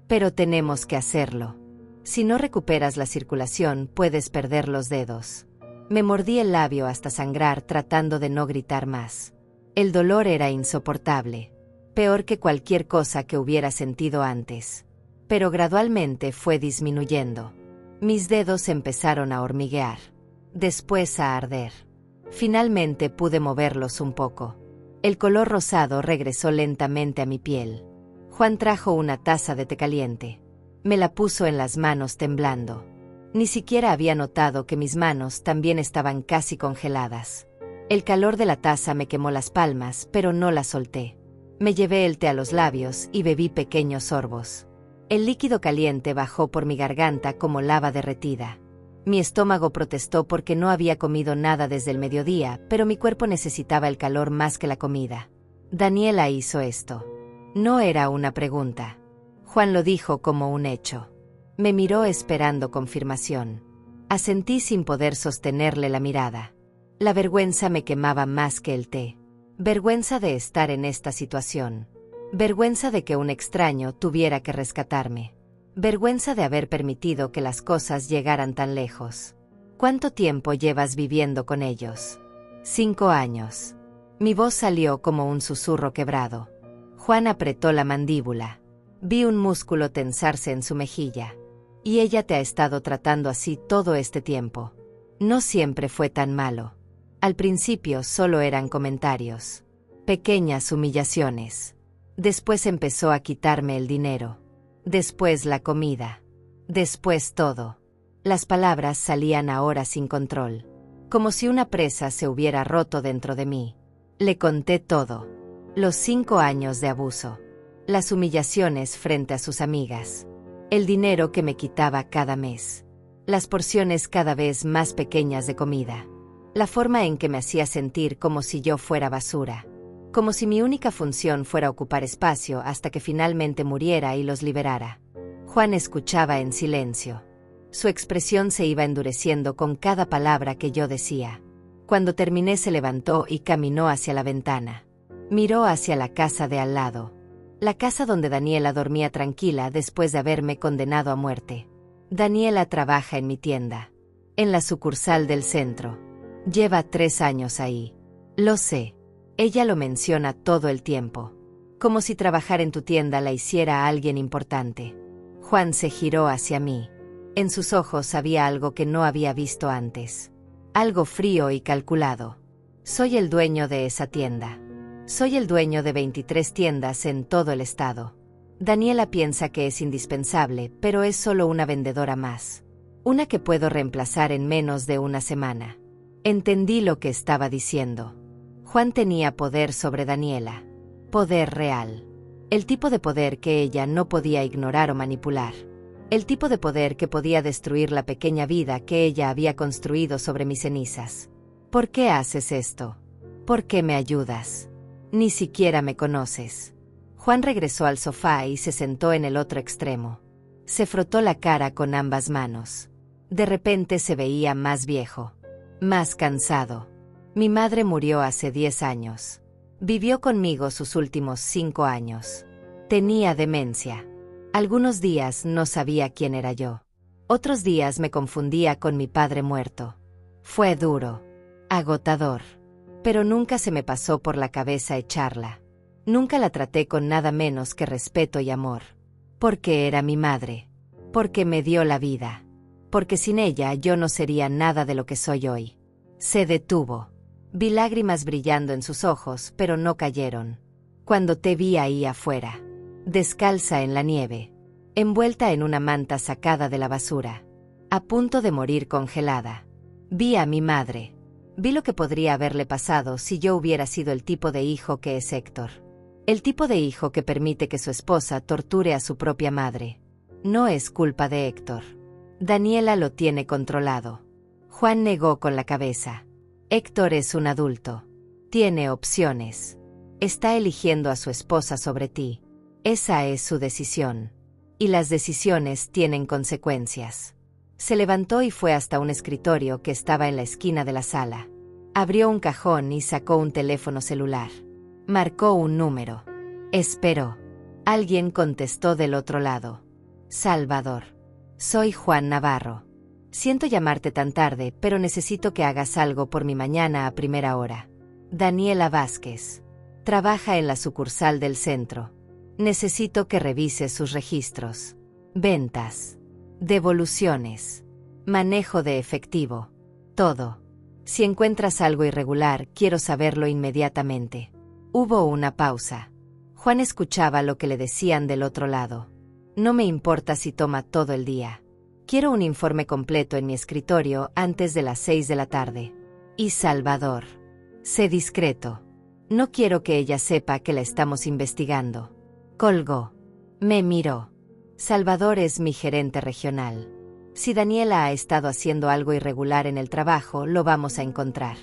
pero tenemos que hacerlo. Si no recuperas la circulación, puedes perder los dedos. Me mordí el labio hasta sangrar tratando de no gritar más. El dolor era insoportable, peor que cualquier cosa que hubiera sentido antes. Pero gradualmente fue disminuyendo. Mis dedos empezaron a hormiguear, después a arder. Finalmente pude moverlos un poco. El color rosado regresó lentamente a mi piel. Juan trajo una taza de té caliente. Me la puso en las manos temblando. Ni siquiera había notado que mis manos también estaban casi congeladas. El calor de la taza me quemó las palmas, pero no la solté. Me llevé el té a los labios y bebí pequeños sorbos. El líquido caliente bajó por mi garganta como lava derretida. Mi estómago protestó porque no había comido nada desde el mediodía, pero mi cuerpo necesitaba el calor más que la comida. Daniela hizo esto. No era una pregunta. Juan lo dijo como un hecho. Me miró esperando confirmación. Asentí sin poder sostenerle la mirada. La vergüenza me quemaba más que el té. Vergüenza de estar en esta situación. Vergüenza de que un extraño tuviera que rescatarme. Vergüenza de haber permitido que las cosas llegaran tan lejos. ¿Cuánto tiempo llevas viviendo con ellos? 5 años. Mi voz salió como un susurro quebrado. Juan apretó la mandíbula. Vi un músculo tensarse en su mejilla. Y ella te ha estado tratando así todo este tiempo. No siempre fue tan malo. Al principio solo eran comentarios. Pequeñas humillaciones. Después empezó a quitarme el dinero. Después la comida. Después todo. Las palabras salían ahora sin control. Como si una presa se hubiera roto dentro de mí. Le conté todo. Los 5 años de abuso. Las humillaciones frente a sus amigas. El dinero que me quitaba cada mes. Las porciones cada vez más pequeñas de comida. La forma en que me hacía sentir como si yo fuera basura. Como si mi única función fuera ocupar espacio hasta que finalmente muriera y los liberara. Juan escuchaba en silencio. Su expresión se iba endureciendo con cada palabra que yo decía. Cuando terminé se levantó y caminó hacia la ventana. Miró hacia la casa de al lado. La casa donde Daniela dormía tranquila después de haberme condenado a muerte. Daniela trabaja en mi tienda. En la sucursal del centro. Lleva 3 años ahí. Lo sé. Ella lo menciona todo el tiempo. Como si trabajar en tu tienda la hiciera a alguien importante. Juan se giró hacia mí. En sus ojos había algo que no había visto antes. Algo frío y calculado. Soy el dueño de esa tienda. Soy el dueño de 23 tiendas en todo el estado. Daniela piensa que es indispensable, pero es solo una vendedora más. Una que puedo reemplazar en menos de una semana. Entendí lo que estaba diciendo. Juan tenía poder sobre Daniela. Poder real. El tipo de poder que ella no podía ignorar o manipular. El tipo de poder que podía destruir la pequeña vida que ella había construido sobre mis cenizas. ¿Por qué haces esto? ¿Por qué me ayudas? Ni siquiera me conoces. Juan regresó al sofá y se sentó en el otro extremo. Se frotó la cara con ambas manos. De repente se veía más viejo. Más cansado. Mi madre murió hace 10 años. Vivió conmigo sus últimos 5 años. Tenía demencia. Algunos días no sabía quién era yo. Otros días me confundía con mi padre muerto. Fue duro, agotador, pero nunca se me pasó por la cabeza echarla. Nunca la traté con nada menos que respeto y amor. Porque era mi madre. Porque me dio la vida. Porque sin ella yo no sería nada de lo que soy hoy. Se detuvo. Vi lágrimas brillando en sus ojos, pero no cayeron. Cuando te vi ahí afuera, descalza en la nieve, envuelta en una manta sacada de la basura, a punto de morir congelada. Vi a mi madre. Vi lo que podría haberle pasado si yo hubiera sido el tipo de hijo que es Héctor. El tipo de hijo que permite que su esposa torture a su propia madre. No es culpa de Héctor. Daniela lo tiene controlado. Juan negó con la cabeza. Héctor es un adulto. Tiene opciones. Está eligiendo a su esposa sobre ti. Esa es su decisión. Y las decisiones tienen consecuencias. Se levantó y fue hasta un escritorio que estaba en la esquina de la sala. Abrió un cajón y sacó un teléfono celular. Marcó un número. Esperó. Alguien contestó del otro lado. Salvador. Soy Juan Navarro. Siento llamarte tan tarde, pero necesito que hagas algo por mi mañana a primera hora. Daniela Vázquez. Trabaja en la sucursal del centro. Necesito que revises sus registros. Ventas. Devoluciones. Manejo de efectivo. Todo. Si encuentras algo irregular, quiero saberlo inmediatamente. Hubo una pausa. Juan escuchaba lo que le decían del otro lado. No me importa si toma todo el día. Quiero un informe completo en mi escritorio antes de las 6 de la tarde. Y Salvador. Sé discreto. No quiero que ella sepa que la estamos investigando. Colgó. Me miró. Salvador es mi gerente regional. Si Daniela ha estado haciendo algo irregular en el trabajo, lo vamos a encontrar.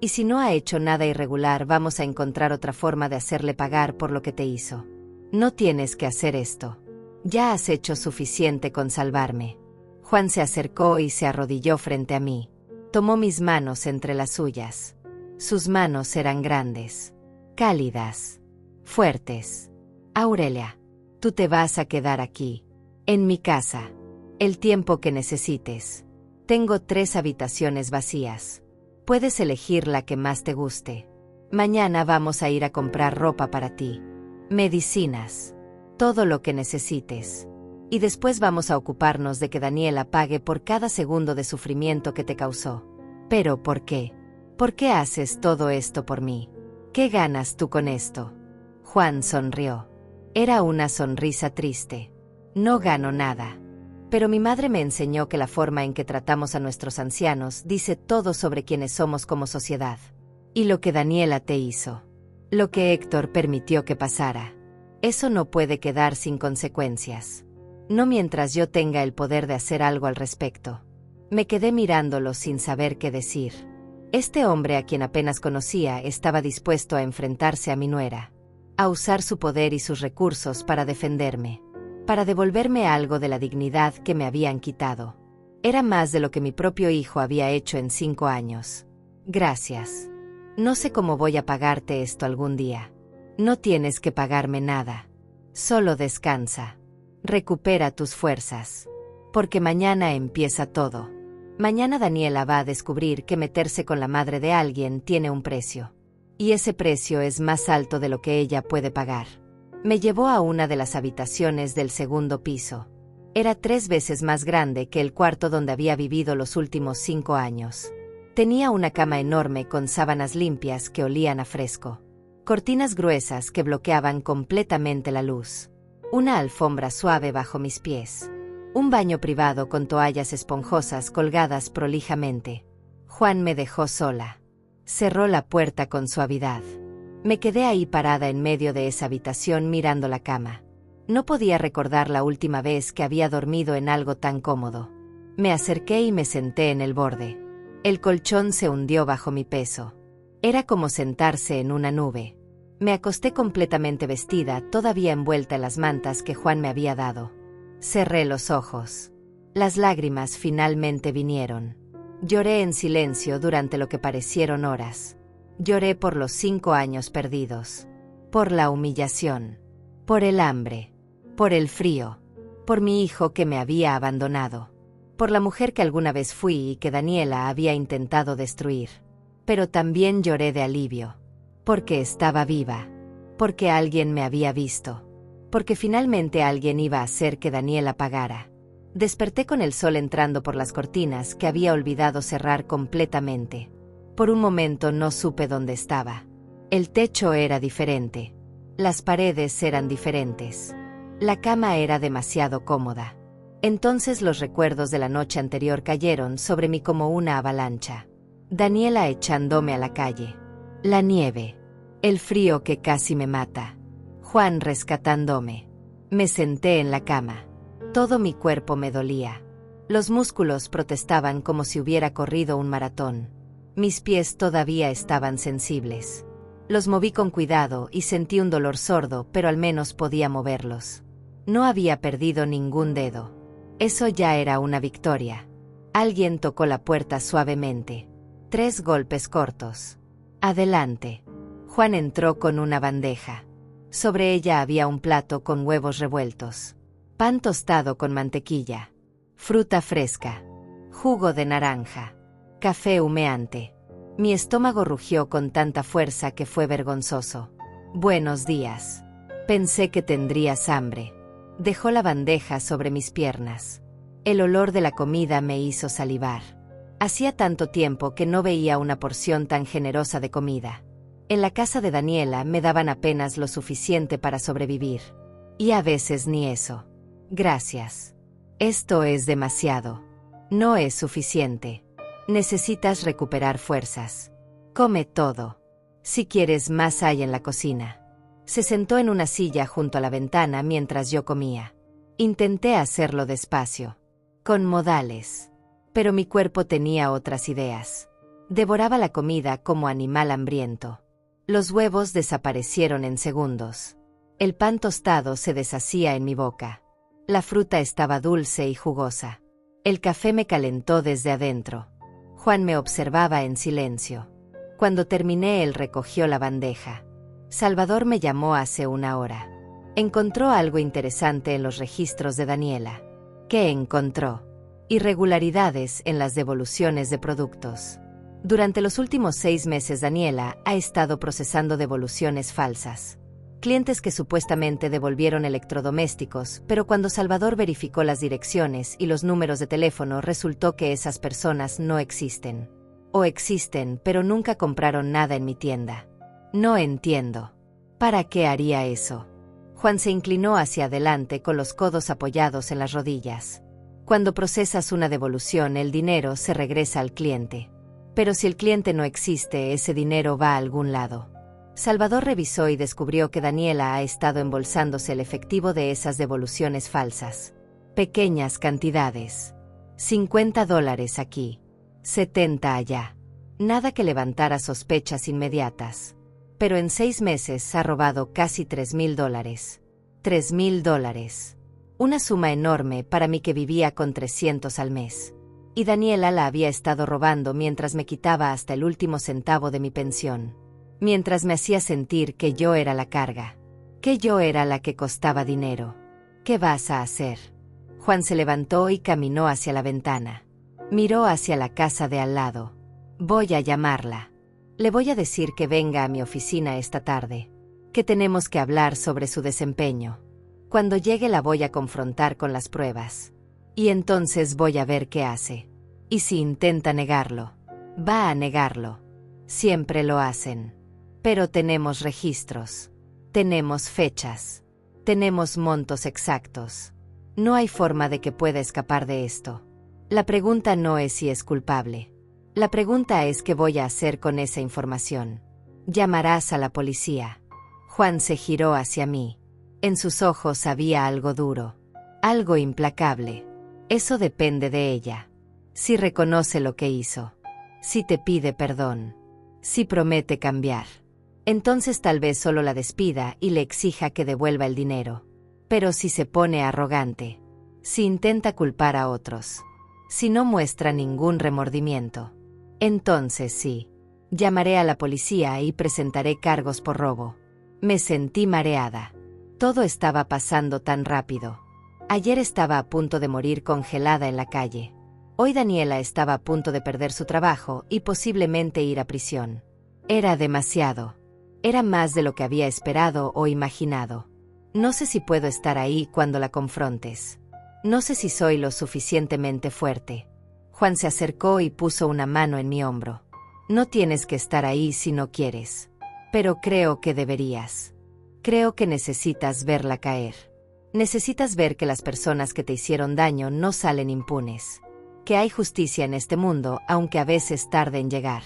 Y si no ha hecho nada irregular, vamos a encontrar otra forma de hacerle pagar por lo que te hizo. No tienes que hacer esto. Ya has hecho suficiente con salvarme. Juan se acercó y se arrodilló frente a mí. Tomó mis manos entre las suyas. Sus manos eran grandes, cálidas, fuertes. Aurelia, tú te vas a quedar aquí, en mi casa, el tiempo que necesites. Tengo 3 habitaciones vacías. Puedes elegir la que más te guste. Mañana vamos a ir a comprar ropa para ti, medicinas, todo lo que necesites. Y después vamos a ocuparnos de que Daniela pague por cada segundo de sufrimiento que te causó. ¿Pero por qué? ¿Por qué haces todo esto por mí? ¿Qué ganas tú con esto? Juan sonrió. Era una sonrisa triste. No gano nada. Pero mi madre me enseñó que la forma en que tratamos a nuestros ancianos dice todo sobre quiénes somos como sociedad. Y lo que Daniela te hizo. Lo que Héctor permitió que pasara. Eso no puede quedar sin consecuencias. No mientras yo tenga el poder de hacer algo al respecto. Me quedé mirándolo sin saber qué decir. Este hombre a quien apenas conocía estaba dispuesto a enfrentarse a mi nuera. A usar su poder y sus recursos para defenderme. Para devolverme algo de la dignidad que me habían quitado. Era más de lo que mi propio hijo había hecho en 5 años. Gracias. No sé cómo voy a pagarte esto algún día. No tienes que pagarme nada. Solo descansa. Recupera tus fuerzas. Porque mañana empieza todo. Mañana Daniela va a descubrir que meterse con la madre de alguien tiene un precio. Y ese precio es más alto de lo que ella puede pagar. Me llevó a una de las habitaciones del segundo piso. Era 3 veces más grande que el cuarto donde había vivido los últimos 5 años. Tenía una cama enorme con sábanas limpias que olían a fresco. Cortinas gruesas que bloqueaban completamente la luz. Una alfombra suave bajo mis pies. Un baño privado con toallas esponjosas colgadas prolijamente. Juan me dejó sola. Cerró la puerta con suavidad. Me quedé ahí parada en medio de esa habitación mirando la cama. No podía recordar la última vez que había dormido en algo tan cómodo. Me acerqué y me senté en el borde. El colchón se hundió bajo mi peso. Era como sentarse en una nube. Me acosté completamente vestida, todavía envuelta en las mantas que Juan me había dado. Cerré los ojos. Las lágrimas finalmente vinieron. Lloré en silencio durante lo que parecieron horas. Lloré por los 5 años perdidos. Por la humillación. Por el hambre. Por el frío. Por mi hijo que me había abandonado. Por la mujer que alguna vez fui y que Daniela había intentado destruir. Pero también lloré de alivio. Porque estaba viva. Porque alguien me había visto. Porque finalmente alguien iba a hacer que Daniela pagara. Desperté con el sol entrando por las cortinas que había olvidado cerrar completamente. Por un momento no supe dónde estaba. El techo era diferente. Las paredes eran diferentes. La cama era demasiado cómoda. Entonces los recuerdos de la noche anterior cayeron sobre mí como una avalancha. Daniela echándome a la calle. La nieve. El frío que casi me mata. Juan rescatándome. Me senté en la cama. Todo mi cuerpo me dolía. Los músculos protestaban como si hubiera corrido un maratón. Mis pies todavía estaban sensibles. Los moví con cuidado y sentí un dolor sordo, pero al menos podía moverlos. No había perdido ningún dedo. Eso ya era una victoria. Alguien tocó la puerta suavemente. 3 golpes cortos. Adelante. Juan entró con una bandeja. Sobre ella había un plato con huevos revueltos. Pan tostado con mantequilla. Fruta fresca. Jugo de naranja. Café humeante. Mi estómago rugió con tanta fuerza que fue vergonzoso. Buenos días. Pensé que tendrías hambre. Dejó la bandeja sobre mis piernas. El olor de la comida me hizo salivar. Hacía tanto tiempo que no veía una porción tan generosa de comida. En la casa de Daniela me daban apenas lo suficiente para sobrevivir. Y a veces ni eso. Gracias. Esto es demasiado. No es suficiente. Necesitas recuperar fuerzas. Come todo. Si quieres más hay en la cocina. Se sentó en una silla junto a la ventana mientras yo comía. Intenté hacerlo despacio. Con modales. Pero mi cuerpo tenía otras ideas. Devoraba la comida como animal hambriento. Los huevos desaparecieron en segundos. El pan tostado se deshacía en mi boca. La fruta estaba dulce y jugosa. El café me calentó desde adentro. Juan me observaba en silencio. Cuando terminé, él recogió la bandeja. Salvador me llamó hace una hora. Encontró algo interesante en los registros de Daniela. ¿Qué encontró? Irregularidades en las devoluciones de productos. Durante los últimos 6 meses Daniela ha estado procesando devoluciones falsas. Clientes que supuestamente devolvieron electrodomésticos, pero cuando Salvador verificó las direcciones y los números de teléfono resultó que esas personas no existen. O existen, pero nunca compraron nada en mi tienda. No entiendo. ¿Para qué haría eso? Juan se inclinó hacia adelante con los codos apoyados en las rodillas. Cuando procesas una devolución, el dinero se regresa al cliente. Pero si el cliente no existe, ese dinero va a algún lado. Salvador revisó y descubrió que Daniela ha estado embolsándose el efectivo de esas devoluciones falsas. Pequeñas cantidades. $50 aquí. 70 allá. Nada que levantara sospechas inmediatas. Pero en 6 meses ha robado casi $3,000. $3,000. Una suma enorme para mí que vivía con 300 al mes. Y Daniela la había estado robando mientras me quitaba hasta el último centavo de mi pensión. Mientras me hacía sentir que yo era la carga. Que yo era la que costaba dinero. ¿Qué vas a hacer? Juan se levantó y caminó hacia la ventana. Miró hacia la casa de al lado. Voy a llamarla. Le voy a decir que venga a mi oficina esta tarde. Que tenemos que hablar sobre su desempeño. Cuando llegue la voy a confrontar con las pruebas. Y entonces voy a ver qué hace. Y si intenta negarlo. Va a negarlo. Siempre lo hacen. Pero tenemos registros. Tenemos fechas. Tenemos montos exactos. No hay forma de que pueda escapar de esto. La pregunta no es si es culpable. La pregunta es qué voy a hacer con esa información. Llamarás a la policía. Juan se giró hacia mí. En sus ojos había algo duro. Algo implacable. Eso depende de ella. Si reconoce lo que hizo. Si te pide perdón. Si promete cambiar. Entonces tal vez solo la despida y le exija que devuelva el dinero. Pero si se pone arrogante. Si intenta culpar a otros. Si no muestra ningún remordimiento. Entonces sí. Llamaré a la policía y presentaré cargos por robo. Me sentí mareada. Todo estaba pasando tan rápido. Ayer estaba a punto de morir congelada en la calle. Hoy Daniela estaba a punto de perder su trabajo y posiblemente ir a prisión. Era demasiado. Era más de lo que había esperado o imaginado. No sé si puedo estar ahí cuando la confrontes. No sé si soy lo suficientemente fuerte. Juan se acercó y puso una mano en mi hombro. No tienes que estar ahí si no quieres. Pero creo que deberías. Creo que necesitas verla caer. Necesitas ver que las personas que te hicieron daño no salen impunes. Que hay justicia en este mundo, aunque a veces tarde en llegar.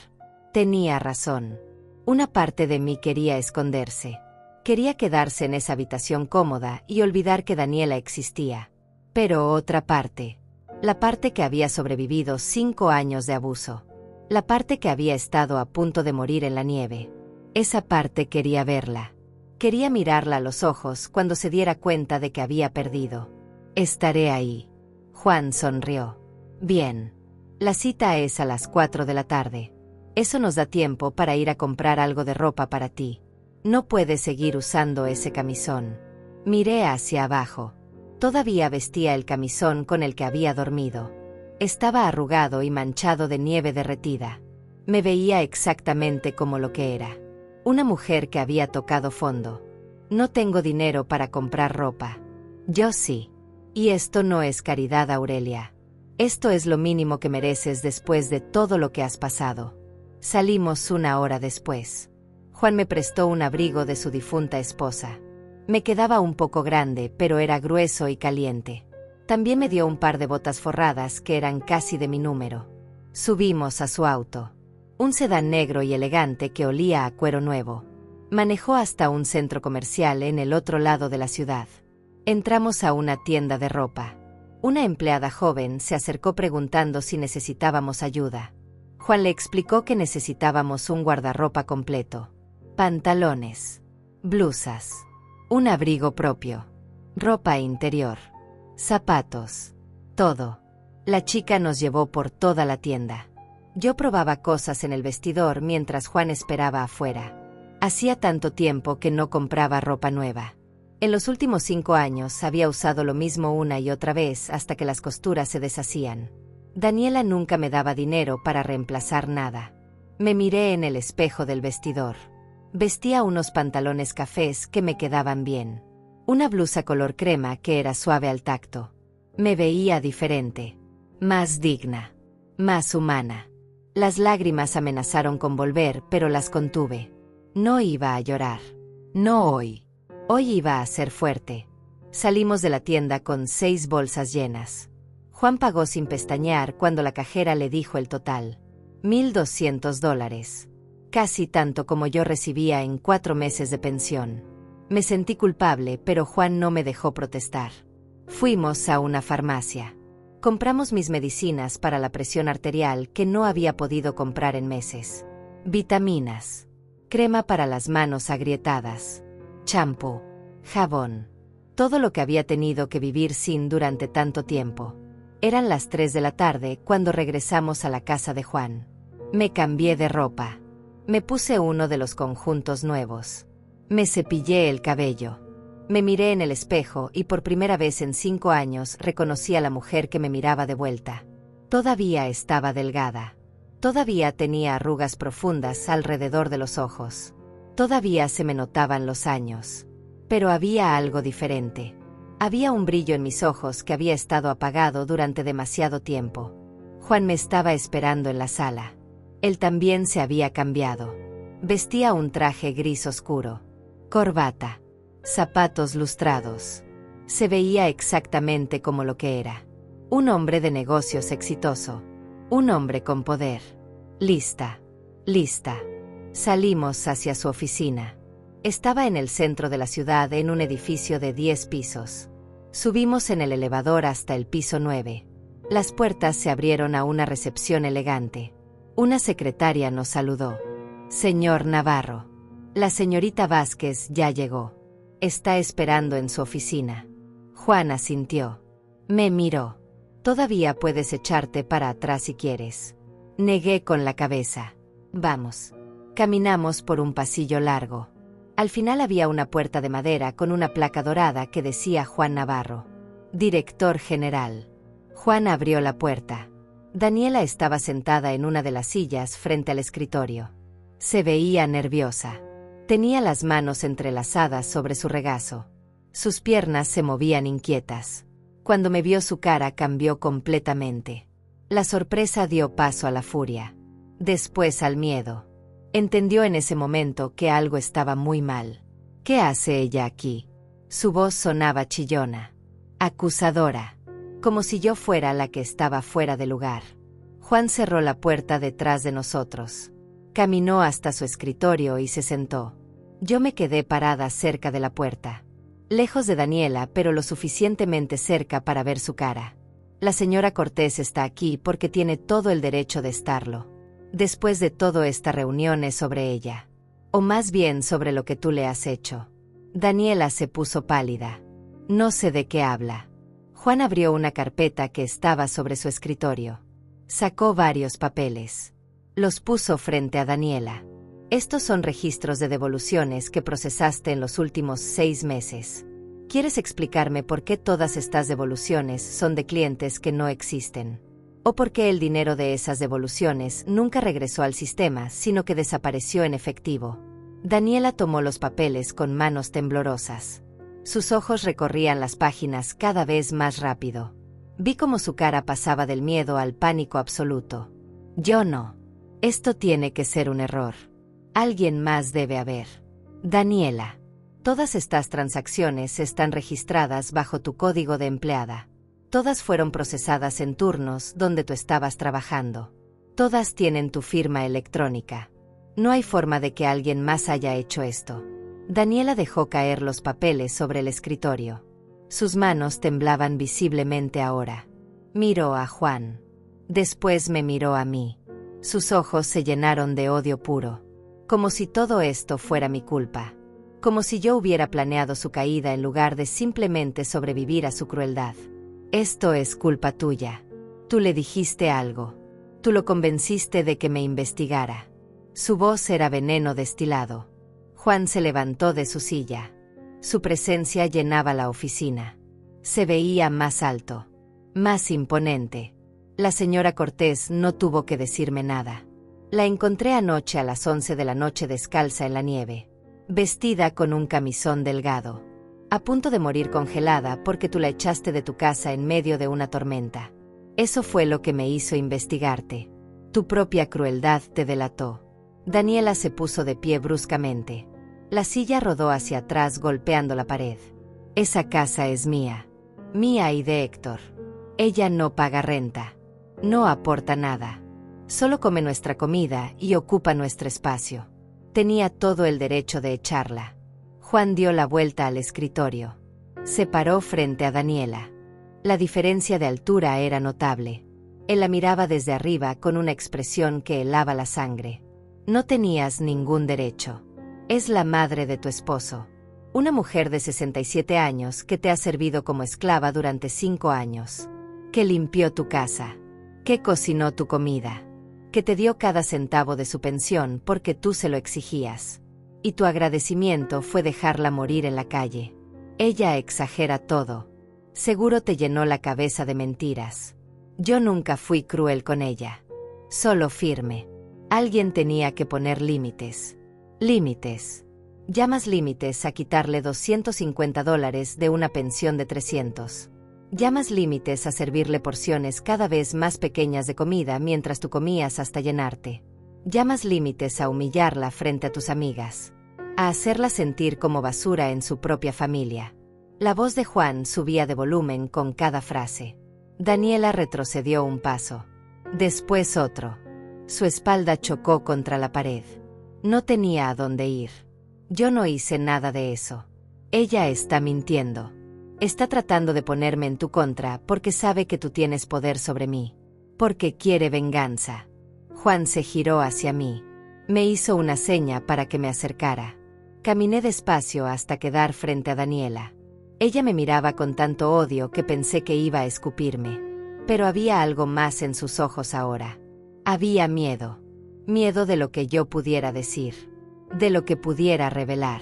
Tenía razón. Una parte de mí quería esconderse. Quería quedarse en esa habitación cómoda y olvidar que Daniela existía. Pero otra parte. La parte que había sobrevivido 5 años de abuso. La parte que había estado a punto de morir en la nieve. Esa parte quería verla. Quería mirarla a los ojos cuando se diera cuenta de que había perdido. Estaré ahí. Juan sonrió. Bien. La cita es a las 4 de la tarde. Eso nos da tiempo para ir a comprar algo de ropa para ti. No puedes seguir usando ese camisón. Miré hacia abajo. Todavía vestía el camisón con el que había dormido. Estaba arrugado y manchado de nieve derretida. Me veía exactamente como lo que era. Una mujer que había tocado fondo. No tengo dinero para comprar ropa. Yo sí. Y esto no es caridad, Aurelia. Esto es lo mínimo que mereces después de todo lo que has pasado. Salimos 1 hora después. Juan me prestó un abrigo de su difunta esposa. Me quedaba un poco grande, pero era grueso y caliente. También me dio un par de botas forradas que eran casi de mi número. Subimos a su auto. Un sedán negro y elegante que olía a cuero nuevo. Manejó hasta un centro comercial en el otro lado de la ciudad. Entramos a una tienda de ropa. Una empleada joven se acercó preguntando si necesitábamos ayuda. Juan le explicó que necesitábamos un guardarropa completo. Pantalones, blusas, un abrigo propio, ropa interior, zapatos, todo. La chica nos llevó por toda la tienda. Yo probaba cosas en el vestidor mientras Juan esperaba afuera. Hacía tanto tiempo que no compraba ropa nueva. En los últimos 5 años había usado lo mismo una y otra vez hasta que las costuras se deshacían. Daniela nunca me daba dinero para reemplazar nada. Me miré en el espejo del vestidor. Vestía unos pantalones cafés que me quedaban bien. Una blusa color crema que era suave al tacto. Me veía diferente. Más digna. Más humana. Las lágrimas amenazaron con volver, pero las contuve. No iba a llorar. No hoy. Hoy iba a ser fuerte. Salimos de la tienda con 6 bolsas llenas. Juan pagó sin pestañear cuando la cajera le dijo el total. $1,200. Casi tanto como yo recibía en 4 meses de pensión. Me sentí culpable, pero Juan no me dejó protestar. Fuimos a una farmacia. Compramos mis medicinas para la presión arterial que no había podido comprar en meses. Vitaminas. Crema para las manos agrietadas. Champú. Jabón. Todo lo que había tenido que vivir sin durante tanto tiempo. Eran las 3 de la tarde cuando regresamos a la casa de Juan. Me cambié de ropa. Me puse uno de los conjuntos nuevos. Me cepillé el cabello. Me miré en el espejo y por primera vez en 5 años reconocí a la mujer que me miraba de vuelta. Todavía estaba delgada. Todavía tenía arrugas profundas alrededor de los ojos. Todavía se me notaban los años. Pero había algo diferente. Había un brillo en mis ojos que había estado apagado durante demasiado tiempo. Juan me estaba esperando en la sala. Él también se había cambiado. Vestía un traje gris oscuro. Corbata. Zapatos lustrados. Se veía exactamente como lo que era. Un hombre de negocios exitoso. Un hombre con poder. Lista. Lista. Salimos hacia su oficina. Estaba en el centro de la ciudad en un edificio de 10 pisos. Subimos en el elevador hasta el piso 9. Las puertas se abrieron a una recepción elegante. Una secretaria nos saludó. Señor Navarro. La señorita Vázquez ya llegó. Está esperando en su oficina. Juan asintió. Me miró. Todavía puedes echarte para atrás si quieres. Negué con la cabeza. Vamos. Caminamos por un pasillo largo. Al final había una puerta de madera con una placa dorada que decía Juan Navarro. Director general. Juan abrió la puerta. Daniela estaba sentada en una de las sillas frente al escritorio. Se veía nerviosa. Tenía las manos entrelazadas sobre su regazo. Sus piernas se movían inquietas. Cuando me vio, su cara cambió completamente. La sorpresa dio paso a la furia. Después al miedo. Entendió en ese momento que algo estaba muy mal. ¿Qué hace ella aquí? Su voz sonaba chillona, acusadora, como si yo fuera la que estaba fuera de lugar. Juan cerró la puerta detrás de nosotros. Caminó hasta su escritorio y se sentó. Yo me quedé parada cerca de la puerta, lejos de Daniela, pero lo suficientemente cerca para ver su cara. La señora Cortés está aquí porque tiene todo el derecho de estarlo. Después de todo, esta reunión es sobre ella. O más bien sobre lo que tú le has hecho. Daniela se puso pálida. No sé de qué habla. Juan abrió una carpeta que estaba sobre su escritorio. Sacó varios papeles. Los puso frente a Daniela. Estos son registros de devoluciones que procesaste en los últimos 6 meses. ¿Quieres explicarme por qué todas estas devoluciones son de clientes que no existen? ¿O por qué el dinero de esas devoluciones nunca regresó al sistema, sino que desapareció en efectivo? Daniela tomó los papeles con manos temblorosas. Sus ojos recorrían las páginas cada vez más rápido. Vi cómo su cara pasaba del miedo al pánico absoluto. Yo no. Esto tiene que ser un error. Alguien más debe haber. Daniela, todas estas transacciones están registradas bajo tu código de empleada. Todas fueron procesadas en turnos donde tú estabas trabajando. Todas tienen tu firma electrónica. No hay forma de que alguien más haya hecho esto. Daniela dejó caer los papeles sobre el escritorio. Sus manos temblaban visiblemente ahora. Miró a Juan. Después me miró a mí. Sus ojos se llenaron de odio puro. Como si todo esto fuera mi culpa. Como si yo hubiera planeado su caída en lugar de simplemente sobrevivir a su crueldad. Esto es culpa tuya. Tú le dijiste algo. Tú lo convenciste de que me investigara. Su voz era veneno destilado. Juan se levantó de su silla. Su presencia llenaba la oficina. Se veía más alto, más imponente. La señora Cortés no tuvo que decirme nada. La encontré anoche a las 11 de la noche descalza en la nieve, vestida con un camisón delgado, a punto de morir congelada porque tú la echaste de tu casa en medio de una tormenta. Eso fue lo que me hizo investigarte. Tu propia crueldad te delató. Daniela se puso de pie bruscamente. La silla rodó hacia atrás golpeando la pared. Esa casa es mía. Mía y de Héctor. Ella no paga renta. No aporta nada. Solo come nuestra comida y ocupa nuestro espacio. Tenía todo el derecho de echarla. Juan dio la vuelta al escritorio. Se paró frente a Daniela. La diferencia de altura era notable. Él la miraba desde arriba con una expresión que helaba la sangre. No tenías ningún derecho. Es la madre de tu esposo. Una mujer de 67 años que te ha servido como esclava durante 5 años. Que limpió tu casa. Que cocinó tu comida. Que te dio cada centavo de su pensión porque tú se lo exigías. Y tu agradecimiento fue dejarla morir en la calle. Ella exagera todo. Seguro te llenó la cabeza de mentiras. Yo nunca fui cruel con ella. Solo firme. Alguien tenía que poner límites. Límites. Llamas límites a quitarle $250 de una pensión de 300. Llamas límites a servirle porciones cada vez más pequeñas de comida mientras tú comías hasta llenarte. Llamas límites a humillarla frente a tus amigas. A hacerla sentir como basura en su propia familia. La voz de Juan subía de volumen con cada frase. Daniela retrocedió un paso. Después otro. Su espalda chocó contra la pared. No tenía a dónde ir. Yo no hice nada de eso. Ella está mintiendo. Está tratando de ponerme en tu contra porque sabe que tú tienes poder sobre mí. Porque quiere venganza. Juan se giró hacia mí. Me hizo una seña para que me acercara. Caminé despacio hasta quedar frente a Daniela. Ella me miraba con tanto odio que pensé que iba a escupirme. Pero había algo más en sus ojos ahora. Había miedo. Miedo de lo que yo pudiera decir. De lo que pudiera revelar.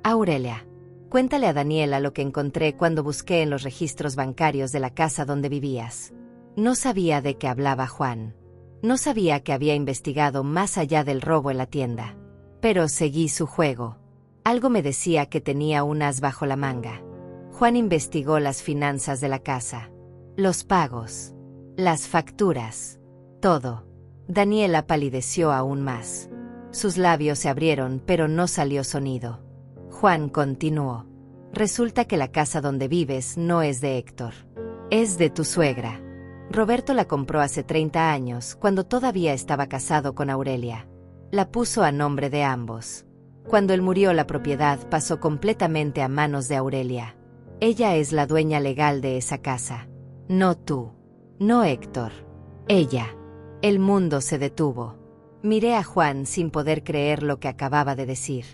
Aurelia, cuéntale a Daniela lo que encontré cuando busqué en los registros bancarios de la casa donde vivías. No sabía de qué hablaba Juan. No sabía que había investigado más allá del robo en la tienda. Pero seguí su juego. Algo me decía que tenía un as bajo la manga. Juan investigó las finanzas de la casa. Los pagos. Las facturas. Todo. Daniela palideció aún más. Sus labios se abrieron, pero no salió sonido. Juan continuó. Resulta que la casa donde vives no es de Héctor. Es de tu suegra. Roberto la compró hace 30 años, cuando todavía estaba casado con Aurelia. La puso a nombre de ambos. Cuando él murió, la propiedad pasó completamente a manos de Aurelia. Ella es la dueña legal de esa casa. No tú. No Héctor. Ella. El mundo se detuvo. Miré a Juan sin poder creer lo que acababa de decir.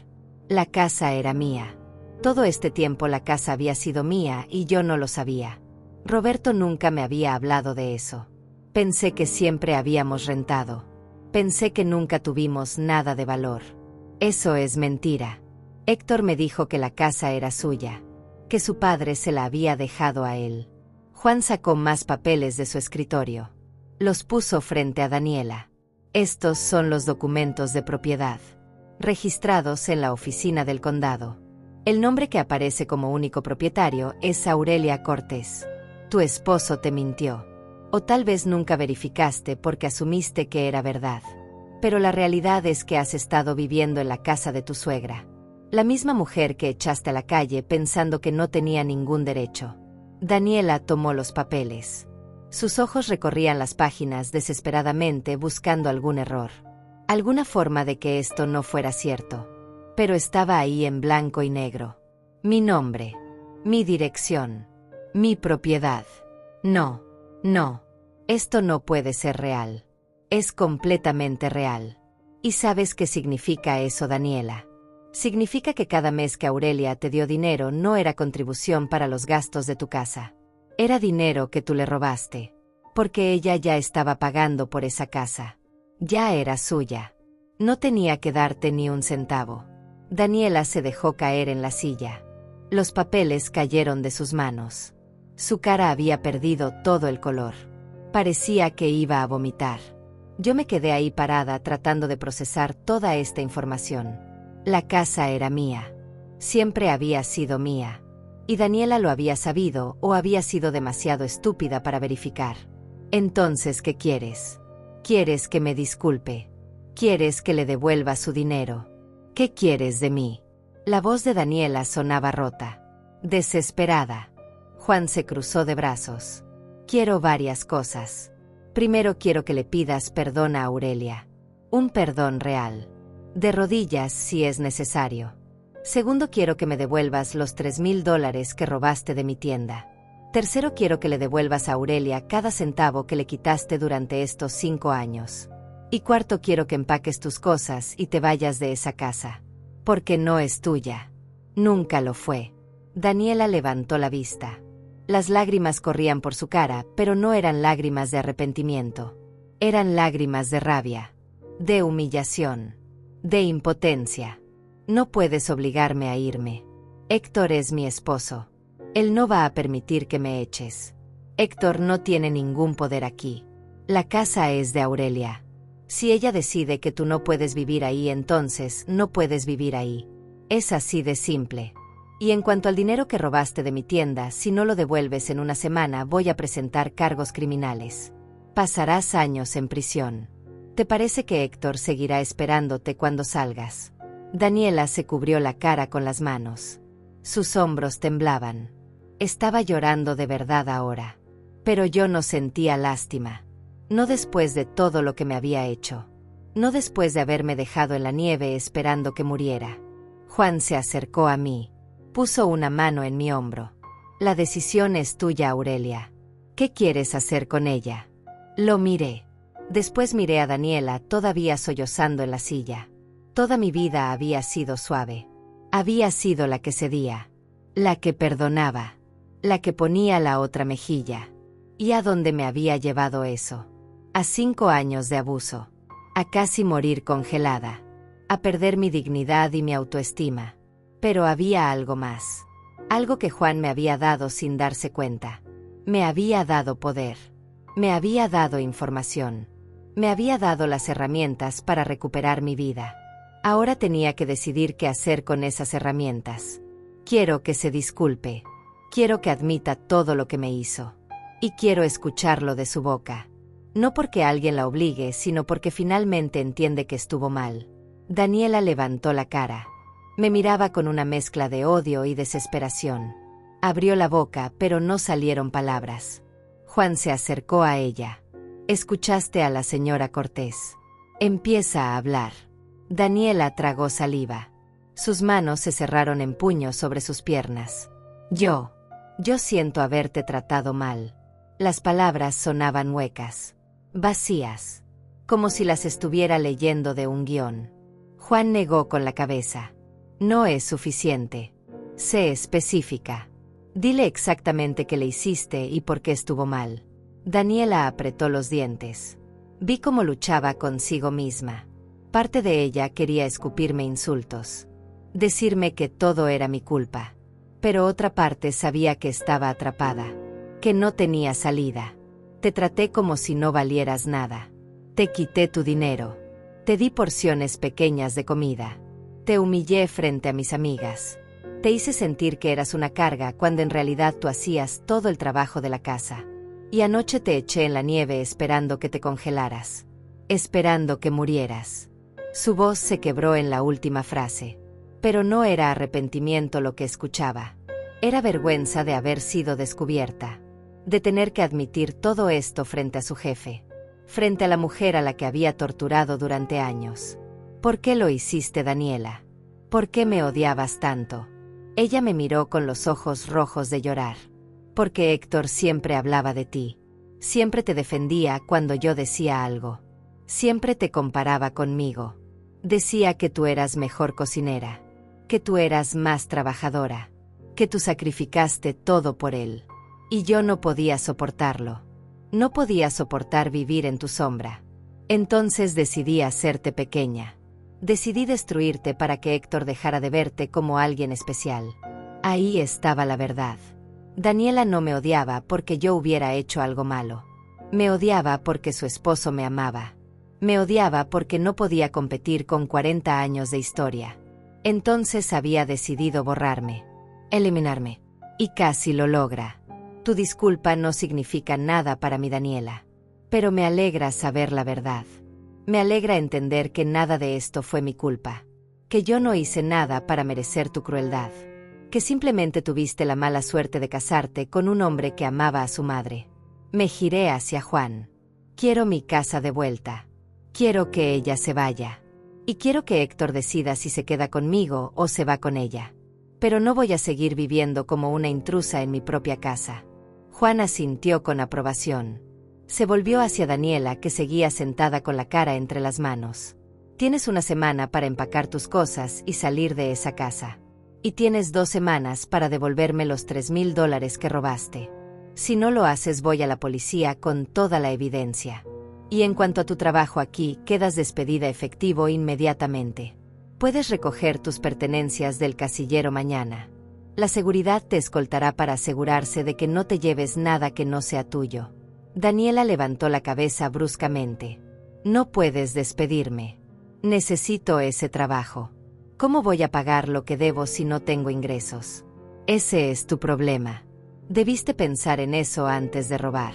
La casa era mía. Todo este tiempo la casa había sido mía y yo no lo sabía. Roberto nunca me había hablado de eso. Pensé que siempre habíamos rentado. Pensé que nunca tuvimos nada de valor. Eso es mentira. Héctor me dijo que la casa era suya, que su padre se la había dejado a él. Juan sacó más papeles de su escritorio. Los puso frente a Daniela. Estos son los documentos de propiedad, registrados en la oficina del condado. El nombre que aparece como único propietario es Aurelia Cortés. Tu esposo te mintió. O tal vez nunca verificaste porque asumiste que era verdad. Pero la realidad es que has estado viviendo en la casa de tu suegra. La misma mujer que echaste a la calle pensando que no tenía ningún derecho. Daniela tomó los papeles. Sus ojos recorrían las páginas desesperadamente buscando algún error. Alguna forma de que esto no fuera cierto. Pero estaba ahí en blanco y negro. Mi nombre. Mi dirección. Mi propiedad. No. No. Esto no puede ser real. Es completamente real. ¿Y sabes qué significa eso, Daniela? Significa que cada mes que Aurelia te dio dinero no era contribución para los gastos de tu casa. Era dinero que tú le robaste. Porque ella ya estaba pagando por esa casa. Ya era suya. No tenía que darte ni un centavo. Daniela se dejó caer en la silla. Los papeles cayeron de sus manos. Su cara había perdido todo el color. Parecía que iba a vomitar. Yo me quedé ahí parada tratando de procesar toda esta información. La casa era mía. Siempre había sido mía. Y Daniela lo había sabido o había sido demasiado estúpida para verificar. Entonces, ¿qué quieres? ¿Quieres que me disculpe? ¿Quieres que le devuelva su dinero? ¿Qué quieres de mí? La voz de Daniela sonaba rota. Desesperada. Juan se cruzó de brazos. Quiero varias cosas. Primero quiero que le pidas perdón a Aurelia. Un perdón real. De rodillas si es necesario. Segundo, quiero que me devuelvas los $3,000 que robaste de mi tienda. Tercero, quiero que le devuelvas a Aurelia cada centavo que le quitaste durante estos 5 años. Y cuarto, quiero que empaques tus cosas y te vayas de esa casa. Porque no es tuya. Nunca lo fue. Daniela levantó la vista. Las lágrimas corrían por su cara, pero no eran lágrimas de arrepentimiento. Eran lágrimas de rabia, de humillación, de impotencia. No puedes obligarme a irme. Héctor es mi esposo. Él no va a permitir que me eches. Héctor no tiene ningún poder aquí. La casa es de Aurelia. Si ella decide que tú no puedes vivir ahí, entonces no puedes vivir ahí. Es así de simple. Y en cuanto al dinero que robaste de mi tienda, si no lo devuelves en una semana, voy a presentar cargos criminales. Pasarás años en prisión. ¿Te parece que Héctor seguirá esperándote cuando salgas? Daniela se cubrió la cara con las manos. Sus hombros temblaban. Estaba llorando de verdad ahora. Pero yo no sentía lástima. No después de todo lo que me había hecho. No después de haberme dejado en la nieve esperando que muriera. Juan se acercó a mí. Puso una mano en mi hombro. La decisión es tuya, Aurelia. ¿Qué quieres hacer con ella? Lo miré. Después miré a Daniela todavía sollozando en la silla. Toda mi vida había sido suave. Había sido la que cedía. La que perdonaba. La que ponía la otra mejilla. ¿Y a dónde me había llevado eso? A 5 años de abuso. A casi morir congelada. A perder mi dignidad y mi autoestima. Pero había algo más. Algo que Juan me había dado sin darse cuenta. Me había dado poder. Me había dado información. Me había dado las herramientas para recuperar mi vida. Ahora tenía que decidir qué hacer con esas herramientas. Quiero que se disculpe. Quiero que admita todo lo que me hizo. Y quiero escucharlo de su boca. No porque alguien la obligue, sino porque finalmente entiende que estuvo mal. Daniela levantó la cara. Me miraba con una mezcla de odio y desesperación. Abrió la boca, pero no salieron palabras. Juan se acercó a ella. «¿Escuchaste a la señora Cortés? Empieza a hablar». Daniela tragó saliva. Sus manos se cerraron en puños sobre sus piernas. Yo siento haberte tratado mal». Las palabras sonaban huecas, vacías, como si las estuviera leyendo de un guión. Juan negó con la cabeza. «No es suficiente. Sé específica. Dile exactamente qué le hiciste y por qué estuvo mal». Daniela apretó los dientes. Vi cómo luchaba consigo misma. Parte de ella quería escupirme insultos, decirme que todo era mi culpa. Pero otra parte sabía que estaba atrapada, que no tenía salida. «Te traté como si no valieras nada. Te quité tu dinero. Te di porciones pequeñas de comida. Te humillé frente a mis amigas. Te hice sentir que eras una carga cuando en realidad tú hacías todo el trabajo de la casa. Y anoche te eché en la nieve esperando que te congelaras. Esperando que murieras». Su voz se quebró en la última frase. Pero no era arrepentimiento lo que escuchaba. Era vergüenza de haber sido descubierta. De tener que admitir todo esto frente a su jefe. Frente a la mujer a la que había torturado durante años. «¿Por qué lo hiciste, Daniela? ¿Por qué me odiabas tanto?». Ella me miró con los ojos rojos de llorar. «Porque Héctor siempre hablaba de ti. Siempre te defendía cuando yo decía algo. Siempre te comparaba conmigo. Decía que tú eras mejor cocinera. Que tú eras más trabajadora. Que tú sacrificaste todo por él. Y yo no podía soportarlo. No podía soportar vivir en tu sombra. Entonces decidí hacerte pequeña. Decidí destruirte para que Héctor dejara de verte como alguien especial». Ahí estaba la verdad. Daniela no me odiaba porque yo hubiera hecho algo malo. Me odiaba porque su esposo me amaba. Me odiaba porque no podía competir con 40 años de historia. Entonces había decidido borrarme. Eliminarme. Y casi lo logra. Tu disculpa no significa nada para mí, Daniela. Pero me alegra saber la verdad. Me alegra entender que nada de esto fue mi culpa. Que yo no hice nada para merecer tu crueldad. Que simplemente tuviste la mala suerte de casarte con un hombre que amaba a su madre. Me giré hacia Juan. «Quiero mi casa de vuelta. Quiero que ella se vaya. Y quiero que Héctor decida si se queda conmigo o se va con ella. Pero no voy a seguir viviendo como una intrusa en mi propia casa». Juan asintió con aprobación. Se volvió hacia Daniela, que seguía sentada con la cara entre las manos. «Tienes una semana para empacar tus cosas y salir de esa casa. Y tienes 2 semanas para devolverme los $3,000 que robaste. Si no lo haces, voy a la policía con toda la evidencia. Y en cuanto a tu trabajo aquí, quedas despedida efectivo inmediatamente. Puedes recoger tus pertenencias del casillero mañana. La seguridad te escoltará para asegurarse de que no te lleves nada que no sea tuyo». Daniela levantó la cabeza bruscamente. «No puedes despedirme. Necesito ese trabajo. ¿Cómo voy a pagar lo que debo si no tengo ingresos? Ese es tu problema. Debiste pensar en eso antes de robar.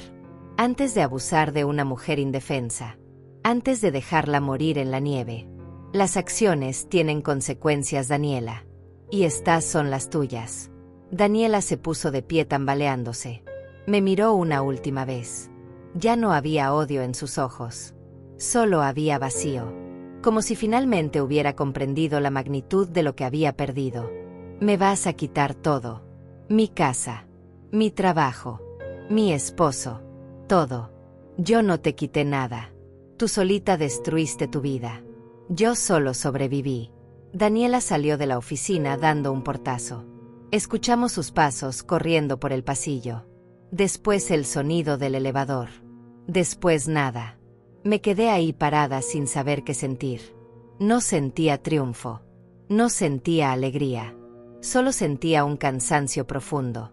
Antes de abusar de una mujer indefensa. Antes de dejarla morir en la nieve. Las acciones tienen consecuencias, Daniela. Y estas son las tuyas». Daniela se puso de pie tambaleándose. Me miró una última vez. Ya no había odio en sus ojos. Solo había vacío. Como si finalmente hubiera comprendido la magnitud de lo que había perdido. «Me vas a quitar todo. Mi casa. Mi trabajo. Mi esposo. Todo. Yo no te quité nada. Tú solita destruiste tu vida. Yo solo sobreviví». Daniela salió de la oficina dando un portazo. Escuchamos sus pasos corriendo por el pasillo. Después el sonido del elevador. Después nada. Me quedé ahí parada sin saber qué sentir. No sentía triunfo. No sentía alegría. Solo sentía un cansancio profundo.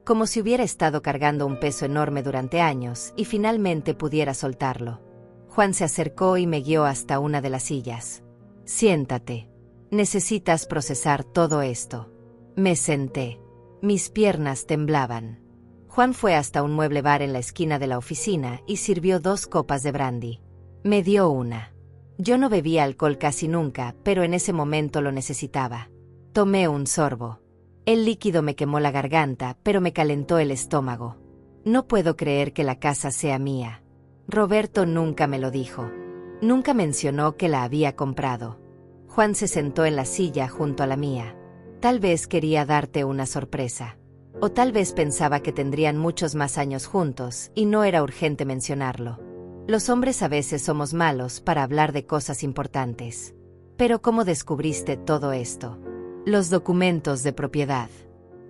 como si hubiera estado cargando un peso enorme durante años y finalmente pudiera soltarlo. Juan se acercó y me guió hasta una de las sillas. Siéntate. Necesitas procesar todo esto. Me senté. Mis piernas temblaban. Juan fue hasta un mueble bar en la esquina de la oficina y sirvió 2 copas de brandy. Me dio una. Yo no bebía alcohol casi nunca, pero en ese momento lo necesitaba. Tomé un sorbo. El líquido me quemó la garganta, pero me calentó el estómago. No puedo creer que la casa sea mía. Roberto nunca me lo dijo. Nunca mencionó que la había comprado. Juan se sentó en la silla junto a la mía. Tal vez quería darte una sorpresa. O tal vez pensaba que tendrían muchos más años juntos y no era urgente mencionarlo. Los hombres a veces somos malos para hablar de cosas importantes. Pero ¿cómo descubriste todo esto? Los documentos de propiedad.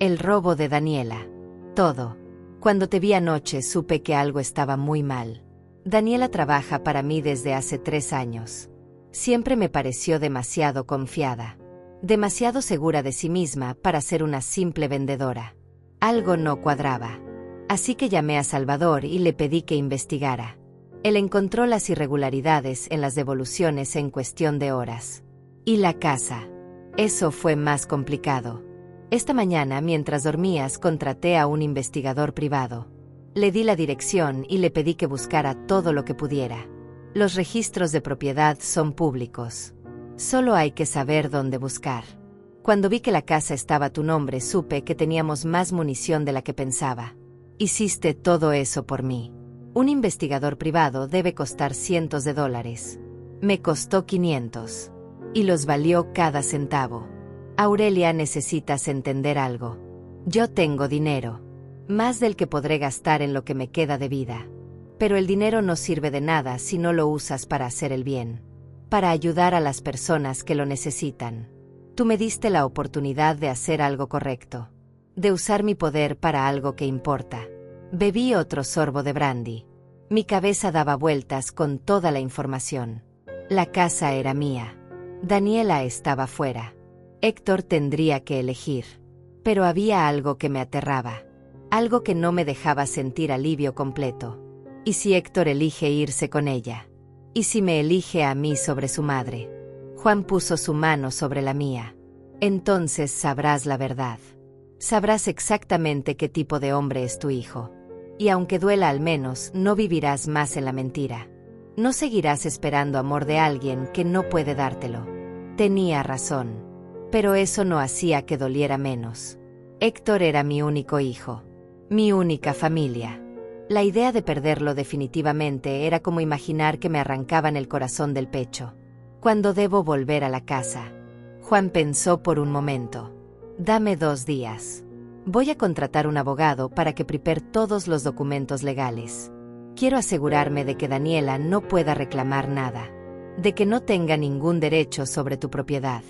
El robo de Daniela. Todo. Cuando te vi anoche supe que algo estaba muy mal. Daniela trabaja para mí desde hace 3 años. Siempre me pareció demasiado confiada. Demasiado segura de sí misma para ser una simple vendedora. Algo no cuadraba. Así que llamé a Salvador y le pedí que investigara. Él encontró las irregularidades en las devoluciones en cuestión de horas. Y la casa. Eso fue más complicado. Esta mañana, mientras dormías, contraté a un investigador privado. Le di la dirección y le pedí que buscara todo lo que pudiera. Los registros de propiedad son públicos. Solo hay que saber dónde buscar. Cuando vi que la casa estaba a tu nombre, supe que teníamos más munición de la que pensaba. Hiciste todo eso por mí. Un investigador privado debe costar cientos de dólares. Me costó 500. Y los valió cada centavo. Aurelia, necesitas entender algo. Yo tengo dinero. Más del que podré gastar en lo que me queda de vida. Pero el dinero no sirve de nada si no lo usas para hacer el bien. Para ayudar a las personas que lo necesitan. Tú me diste la oportunidad de hacer algo correcto. De usar mi poder para algo que importa. Bebí otro sorbo de brandy. Mi cabeza daba vueltas con toda la información. La casa era mía. Daniela estaba fuera. Héctor tendría que elegir. Pero había algo que me aterraba. Algo que no me dejaba sentir alivio completo. ¿Y si Héctor elige irse con ella? ¿Y si me elige a mí sobre su madre? Juan puso su mano sobre la mía. Entonces sabrás la verdad. Sabrás exactamente qué tipo de hombre es tu hijo. Y aunque duela, al menos no vivirás más en la mentira. No seguirás esperando amor de alguien que no puede dártelo. Tenía razón. Pero eso no hacía que doliera menos. Héctor era mi único hijo. Mi única familia. La idea de perderlo definitivamente era como imaginar que me arrancaban el corazón del pecho. ¿Cuándo debo volver a la casa? Juan pensó por un momento. Dame 2 días. Voy a contratar un abogado para que prepare todos los documentos legales. Quiero asegurarme de que Daniela no pueda reclamar nada. De que no tenga ningún derecho sobre tu propiedad.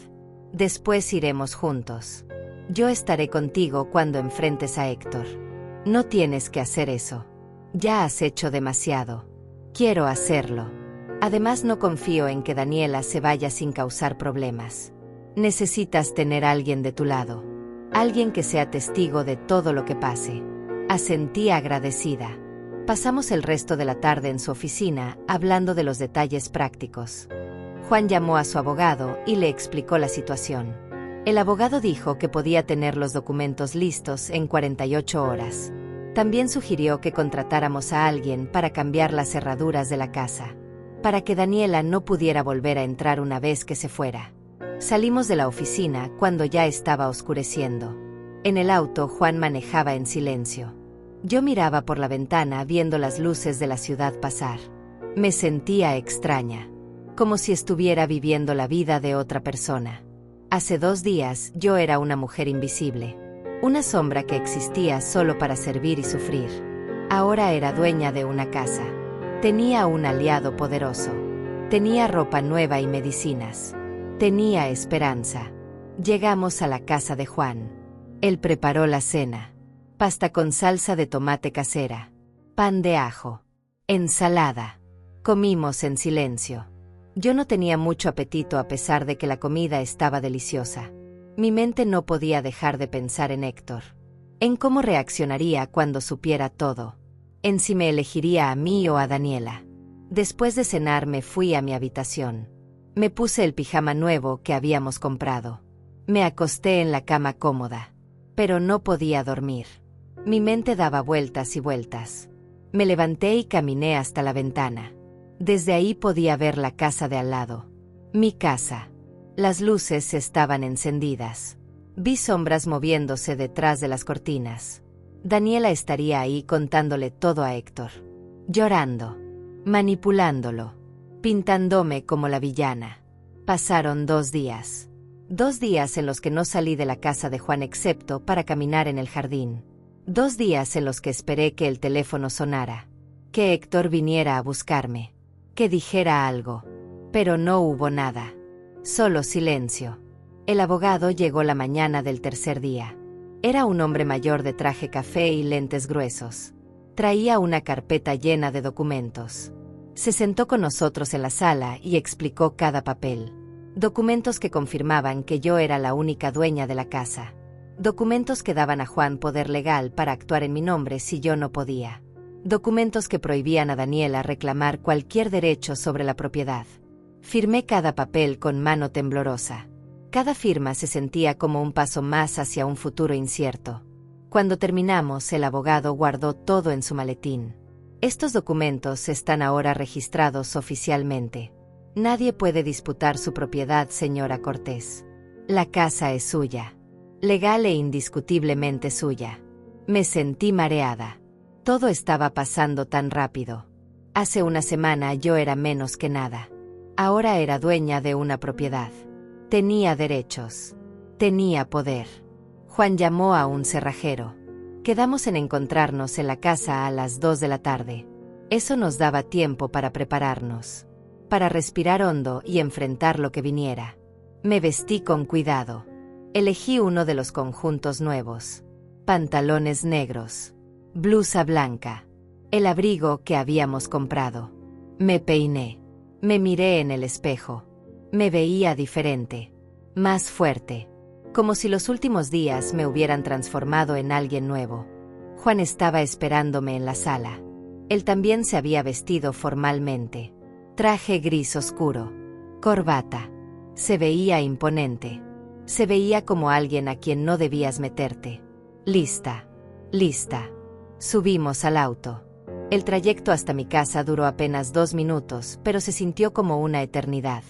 Después iremos juntos. Yo estaré contigo cuando enfrentes a Héctor. No tienes que hacer eso. Ya has hecho demasiado. Quiero hacerlo. Además, no confío en que Daniela se vaya sin causar problemas. Necesitas tener a alguien de tu lado. Alguien que sea testigo de todo lo que pase. Asentí agradecida. Pasamos el resto de la tarde en su oficina, hablando de los detalles prácticos. Juan llamó a su abogado y le explicó la situación. El abogado dijo que podía tener los documentos listos en 48 horas. También sugirió que contratáramos a alguien para cambiar las cerraduras de la casa, para que Daniela no pudiera volver a entrar una vez que se fuera. Salimos de la oficina cuando ya estaba oscureciendo. En el auto, Juan manejaba en silencio. Yo miraba por la ventana viendo las luces de la ciudad pasar. Me sentía extraña, como si estuviera viviendo la vida de otra persona. Hace 2 días yo era una mujer invisible, una sombra que existía solo para servir y sufrir. Ahora era dueña de una casa. Tenía un aliado poderoso. Tenía ropa nueva y medicinas. Tenía esperanza. Llegamos a la casa de Juan. Él preparó la cena. Pasta con salsa de tomate casera. Pan de ajo. Ensalada. Comimos en silencio. Yo no tenía mucho apetito a pesar de que la comida estaba deliciosa. Mi mente no podía dejar de pensar en Héctor. en cómo reaccionaría cuando supiera todo, en si me elegiría a mí o a Daniela. Después de cenar me fui a mi habitación. Me puse el pijama nuevo que habíamos comprado. Me acosté en la cama cómoda, pero no podía dormir. Mi mente daba vueltas y vueltas. Me levanté y caminé hasta la ventana. Desde ahí podía ver la casa de al lado. Mi casa. Las luces estaban encendidas. Vi sombras moviéndose detrás de las cortinas. Daniela estaría ahí contándole todo a Héctor. Llorando. Manipulándolo. Pintándome como la villana. Pasaron 2 días. 2 días en los que no salí de la casa de Juan excepto para caminar en el jardín. 2 días en los que esperé que el teléfono sonara. Que Héctor viniera a buscarme. Que dijera algo. Pero no hubo nada. Solo silencio. El abogado llegó la mañana del tercer día. Era un hombre mayor de traje café y lentes gruesos. Traía una carpeta llena de documentos. Se sentó con nosotros en la sala y explicó cada papel. Documentos que confirmaban que yo era la única dueña de la casa. Documentos que daban a Juan poder legal para actuar en mi nombre si yo no podía. Documentos que prohibían a Daniela reclamar cualquier derecho sobre la propiedad. Firmé cada papel con mano temblorosa. Cada firma se sentía como un paso más hacia un futuro incierto. Cuando terminamos, el abogado guardó todo en su maletín. Estos documentos están ahora registrados oficialmente. Nadie puede disputar su propiedad, señora Cortés. La casa es suya. Legal e indiscutiblemente suya. Me sentí mareada. Todo estaba pasando tan rápido. Hace una semana yo era menos que nada. Ahora era dueña de una propiedad. Tenía derechos. Tenía poder. Juan llamó a un cerrajero. Quedamos en encontrarnos en la casa a las 2 de la tarde. Eso nos daba tiempo para prepararnos. Para respirar hondo y enfrentar lo que viniera. Me vestí con cuidado. Elegí uno de los conjuntos nuevos. Pantalones negros. Blusa blanca. El abrigo que habíamos comprado. Me peiné. Me miré en el espejo. Me veía diferente. Más fuerte. Como si los últimos días me hubieran transformado en alguien nuevo. Juan estaba esperándome en la sala. Él también se había vestido formalmente. Traje gris oscuro. Corbata. Se veía imponente. Se veía como alguien a quien no debías meterte. Lista. Lista. Subimos al auto. El trayecto hasta mi casa duró apenas 2 minutos, pero se sintió como una eternidad.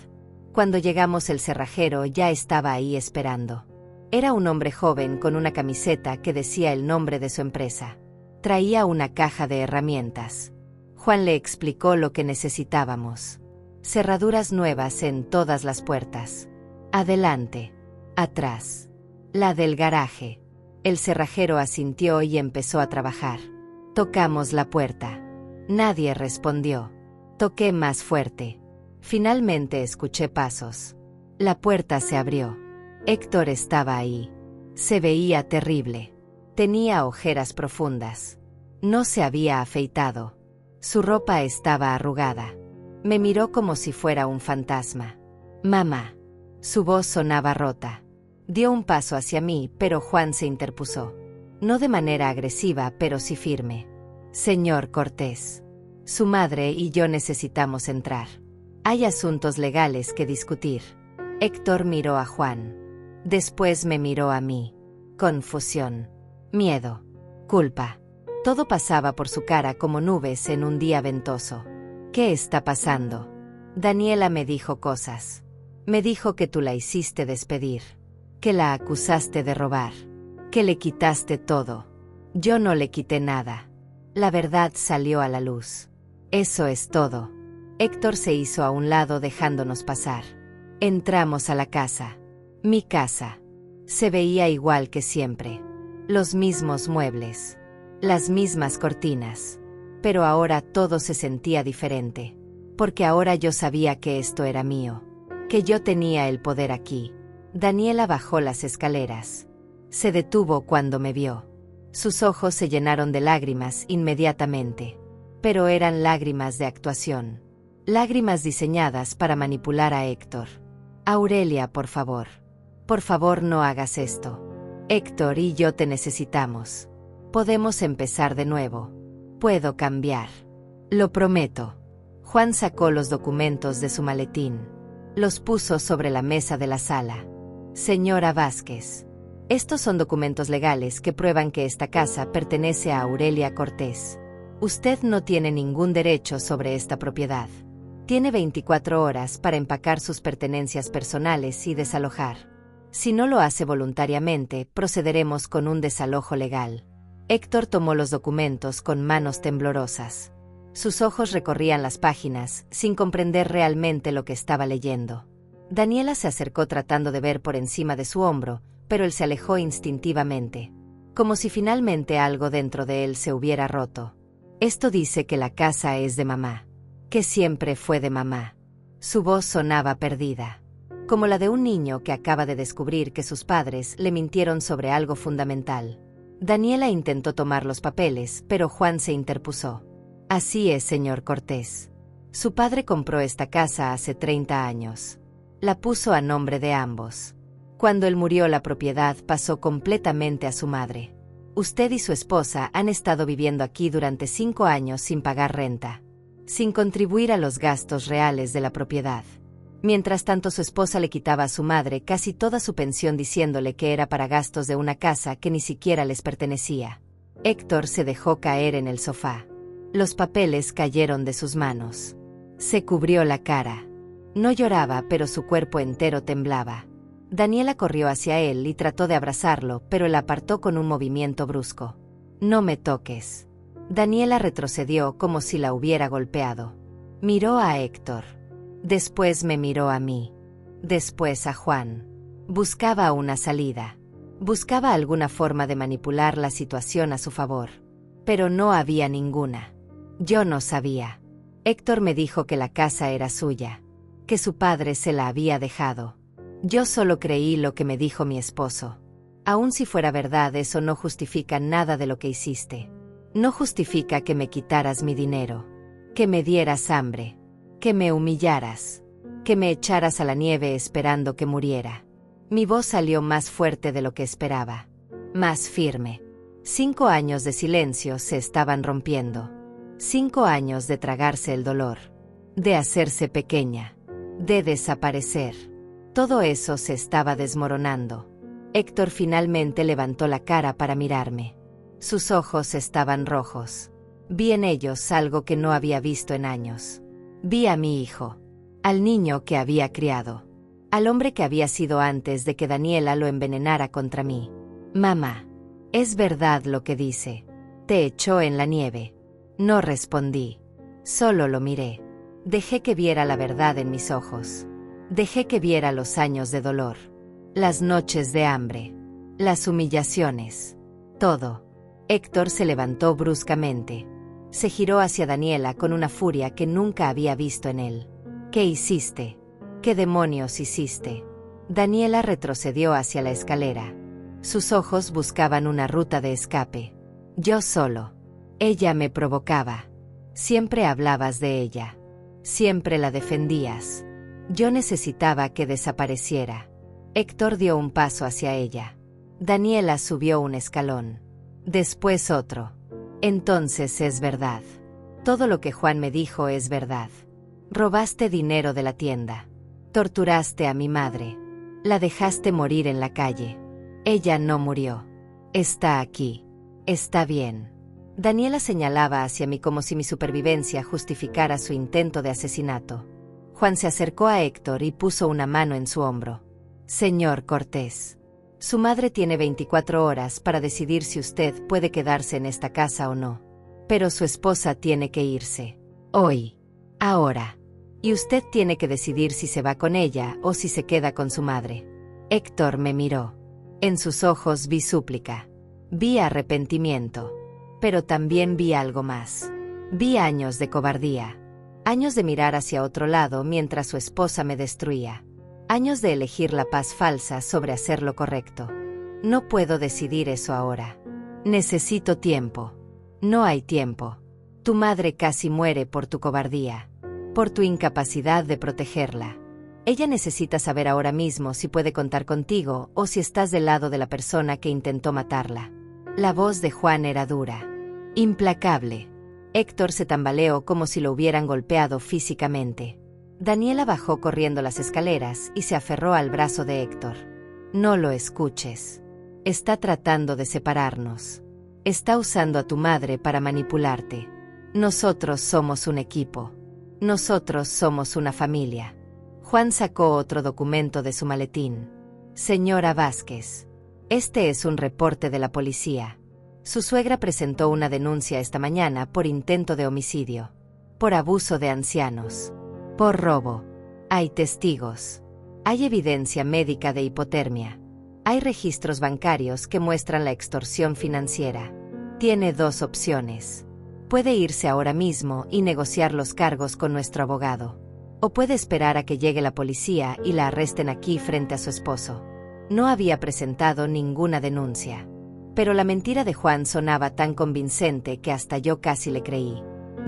Cuando llegamos, el cerrajero ya estaba ahí esperando. Era un hombre joven con una camiseta que decía el nombre de su empresa. Traía una caja de herramientas. Juan le explicó lo que necesitábamos. Cerraduras nuevas en todas las puertas. Adelante. Atrás. La del garaje. El cerrajero asintió y empezó a trabajar. Tocamos la puerta. Nadie respondió. Toqué más fuerte. Finalmente escuché pasos. La puerta se abrió. Héctor estaba ahí. Se veía terrible. Tenía ojeras profundas. No se había afeitado. Su ropa estaba arrugada. Me miró como si fuera un fantasma. Mamá. Su voz sonaba rota. Dio un paso hacia mí, pero Juan se interpuso. No de manera agresiva, pero sí firme. Señor Cortés. Su madre y yo necesitamos entrar. Hay asuntos legales que discutir. Héctor miró a Juan. Después me miró a mí. Confusión. Miedo. Culpa. Todo pasaba por su cara como nubes en un día ventoso. ¿Qué está pasando? Daniela me dijo cosas. Me dijo que tú la hiciste despedir. Que la acusaste de robar. Que le quitaste todo. Yo no le quité nada. La verdad salió a la luz. Eso es todo. Héctor se hizo a un lado dejándonos pasar. Entramos a la casa. Mi casa. Se veía igual que siempre. Los mismos muebles. Las mismas cortinas. Pero ahora todo se sentía diferente. Porque ahora yo sabía que esto era mío. Que yo tenía el poder aquí. Daniela bajó las escaleras. Se detuvo cuando me vio. Sus ojos se llenaron de lágrimas inmediatamente. Pero eran lágrimas de actuación. Lágrimas diseñadas para manipular a Héctor. Aurelia, por favor. Por favor, no hagas esto. Héctor y yo te necesitamos. Podemos empezar de nuevo. Puedo cambiar. Lo prometo. Juan sacó los documentos de su maletín. Los puso sobre la mesa de la sala. Señora Vázquez, estos son documentos legales que prueban que esta casa pertenece a Aurelia Cortés. Usted no tiene ningún derecho sobre esta propiedad. Tiene 24 horas para empacar sus pertenencias personales y desalojar. Si no lo hace voluntariamente, procederemos con un desalojo legal. Héctor tomó los documentos con manos temblorosas. Sus ojos recorrían las páginas, sin comprender realmente lo que estaba leyendo. Daniela se acercó tratando de ver por encima de su hombro, pero él se alejó instintivamente, como si finalmente algo dentro de él se hubiera roto. Esto dice que la casa es de mamá, que siempre fue de mamá. Su voz sonaba perdida, como la de un niño que acaba de descubrir que sus padres le mintieron sobre algo fundamental. Daniela intentó tomar los papeles, pero Juan se interpuso. Así es, señor Cortés. Su padre compró esta casa hace 30 años. La puso a nombre de ambos. Cuando él murió, la propiedad pasó completamente a su madre. Usted y su esposa han estado viviendo aquí durante 5 años sin pagar renta, sin contribuir a los gastos reales de la propiedad. Mientras tanto, su esposa le quitaba a su madre casi toda su pensión diciéndole que era para gastos de una casa que ni siquiera les pertenecía. Héctor se dejó caer en el sofá. Los papeles cayeron de sus manos. Se cubrió la cara. No lloraba, pero su cuerpo entero temblaba. Daniela corrió hacia él y trató de abrazarlo, pero él apartó con un movimiento brusco. No me toques. Daniela retrocedió como si la hubiera golpeado. Miró a Héctor. Después me miró a mí. Después a Juan. Buscaba una salida. Buscaba alguna forma de manipular la situación a su favor. Pero no había ninguna. Yo no sabía. Héctor me dijo que la casa era suya, que su padre se la había dejado. Yo solo creí lo que me dijo mi esposo. Aun si fuera verdad, eso no justifica nada de lo que hiciste. No justifica que me quitaras mi dinero, que me dieras hambre, que me humillaras, que me echaras a la nieve esperando que muriera. Mi voz salió más fuerte de lo que esperaba, más firme. 5 años de silencio se estaban rompiendo. 5 años de tragarse el dolor, de hacerse pequeña, de desaparecer. Todo eso se estaba desmoronando. Héctor finalmente levantó la cara para mirarme. Sus ojos estaban rojos. Vi en ellos algo que no había visto en años. Vi a mi hijo, al niño que había criado, al hombre que había sido antes de que Daniela lo envenenara contra mí. Mamá, es verdad lo que dice. Te echó en la nieve. No respondí. Solo lo miré. Dejé que viera la verdad en mis ojos. Dejé que viera los años de dolor, las noches de hambre, las humillaciones, todo. Héctor se levantó bruscamente. Se giró hacia Daniela con una furia que nunca había visto en él. ¿Qué hiciste? ¿Qué demonios hiciste? Daniela retrocedió hacia la escalera. Sus ojos buscaban una ruta de escape. Yo solo. Ella me provocaba. Siempre hablabas de ella. Siempre la defendías. Yo necesitaba que desapareciera. Héctor dio un paso hacia ella. Daniela subió un escalón. Después otro. Entonces es verdad. Todo lo que Juan me dijo es verdad. Robaste dinero de la tienda. Torturaste a mi madre. La dejaste morir en la calle. Ella no murió. Está aquí. Está bien. Daniela señalaba hacia mí como si mi supervivencia justificara su intento de asesinato. Juan se acercó a Héctor y puso una mano en su hombro. Señor Cortés, su madre tiene 24 horas para decidir si usted puede quedarse en esta casa o no. Pero su esposa tiene que irse. Hoy. Ahora. Y usted tiene que decidir si se va con ella o si se queda con su madre. Héctor me miró. En sus ojos vi súplica. Vi arrepentimiento. Pero también vi algo más. Vi años de cobardía. Años de mirar hacia otro lado mientras su esposa me destruía. Años de elegir la paz falsa sobre hacer lo correcto. No puedo decidir eso ahora. Necesito tiempo. No hay tiempo. Tu madre casi muere por tu cobardía, por tu incapacidad de protegerla. Ella necesita saber ahora mismo si puede contar contigo o si estás del lado de la persona que intentó matarla. La voz de Juan era dura, implacable. Héctor se tambaleó como si lo hubieran golpeado físicamente. Daniela bajó corriendo las escaleras y se aferró al brazo de Héctor. No lo escuches. Está tratando de separarnos. Está usando a tu madre para manipularte. Nosotros somos un equipo. Nosotros somos una familia. Juan sacó otro documento de su maletín. Señora Vázquez, este es un reporte de la policía. Su suegra presentó una denuncia esta mañana por intento de homicidio, por abuso de ancianos, por robo. Hay testigos. Hay evidencia médica de hipotermia. Hay registros bancarios que muestran la extorsión financiera. Tiene dos opciones. Puede irse ahora mismo y negociar los cargos con nuestro abogado. O puede esperar a que llegue la policía y la arresten aquí frente a su esposo. No había presentado ninguna denuncia. Pero la mentira de Juan sonaba tan convincente que hasta yo casi le creí.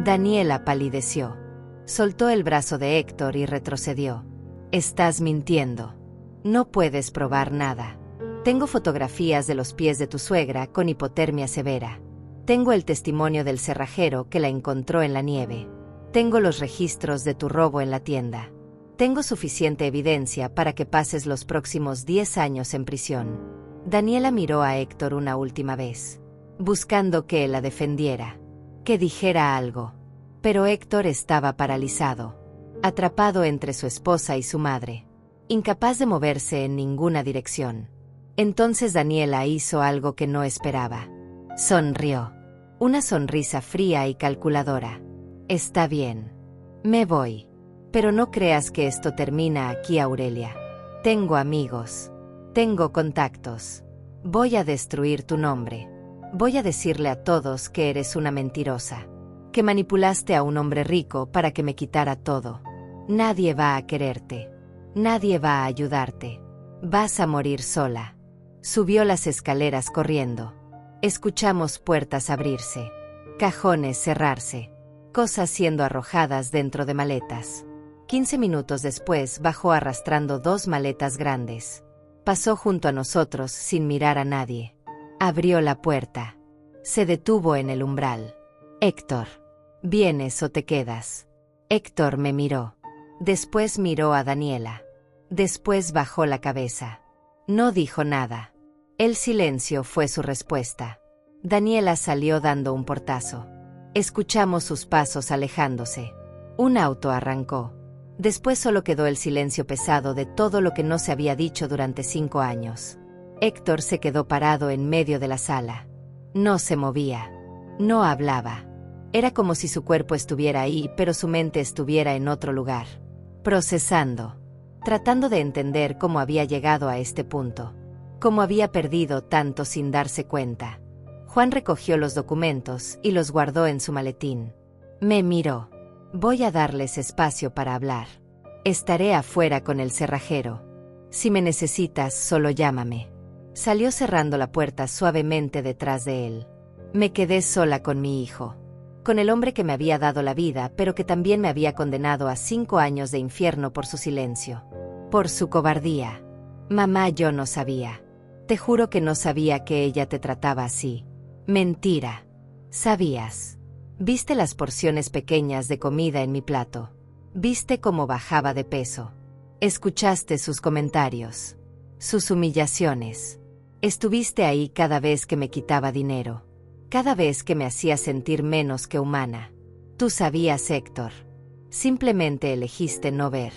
Daniela palideció. Soltó el brazo de Héctor y retrocedió. Estás mintiendo. No puedes probar nada. Tengo fotografías de los pies de tu suegra con hipotermia severa. Tengo el testimonio del cerrajero que la encontró en la nieve. Tengo los registros de tu robo en la tienda. Tengo suficiente evidencia para que pases los próximos 10 años en prisión. Daniela miró a Héctor una última vez, buscando que él la defendiera, que dijera algo. Pero Héctor estaba paralizado, atrapado entre su esposa y su madre, incapaz de moverse en ninguna dirección. Entonces Daniela hizo algo que no esperaba. Sonrió. Una sonrisa fría y calculadora. Está bien. Me voy. Pero no creas que esto termina aquí, Aurelia. Tengo amigos. Tengo contactos. Voy a destruir tu nombre. Voy a decirle a todos que eres una mentirosa. Que manipulaste a un hombre rico para que me quitara todo. Nadie va a quererte. Nadie va a ayudarte. Vas a morir sola. Subió las escaleras corriendo. Escuchamos puertas abrirse. Cajones cerrarse. Cosas siendo arrojadas dentro de maletas. 15 minutos después bajó arrastrando 2 maletas grandes. Pasó junto a nosotros sin mirar a nadie. Abrió la puerta. Se detuvo en el umbral. Héctor, ¿vienes o te quedas? Héctor me miró. Después miró a Daniela. Después bajó la cabeza. No dijo nada. El silencio fue su respuesta. Daniela salió dando un portazo. Escuchamos sus pasos alejándose. Un auto arrancó. Después solo quedó el silencio pesado de todo lo que no se había dicho durante 5 años. Héctor se quedó parado en medio de la sala. No se movía. No hablaba. Era como si su cuerpo estuviera ahí, pero su mente estuviera en otro lugar. Procesando. Tratando de entender cómo había llegado a este punto. Cómo había perdido tanto sin darse cuenta. Juan recogió los documentos y los guardó en su maletín. Me miró. Voy a darles espacio para hablar. Estaré afuera con el cerrajero. Si me necesitas, solo llámame. Salió cerrando la puerta suavemente detrás de él. Me quedé sola con mi hijo. Con el hombre que me había dado la vida, pero que también me había condenado a 5 años de infierno por su silencio. Por su cobardía. Mamá, yo no sabía. Te juro que no sabía que ella te trataba así. Mentira. Sabías. Viste las porciones pequeñas de comida en mi plato. Viste cómo bajaba de peso. Escuchaste sus comentarios. Sus humillaciones. Estuviste ahí cada vez que me quitaba dinero. Cada vez que me hacía sentir menos que humana. Tú sabías, Héctor. Simplemente elegiste no ver.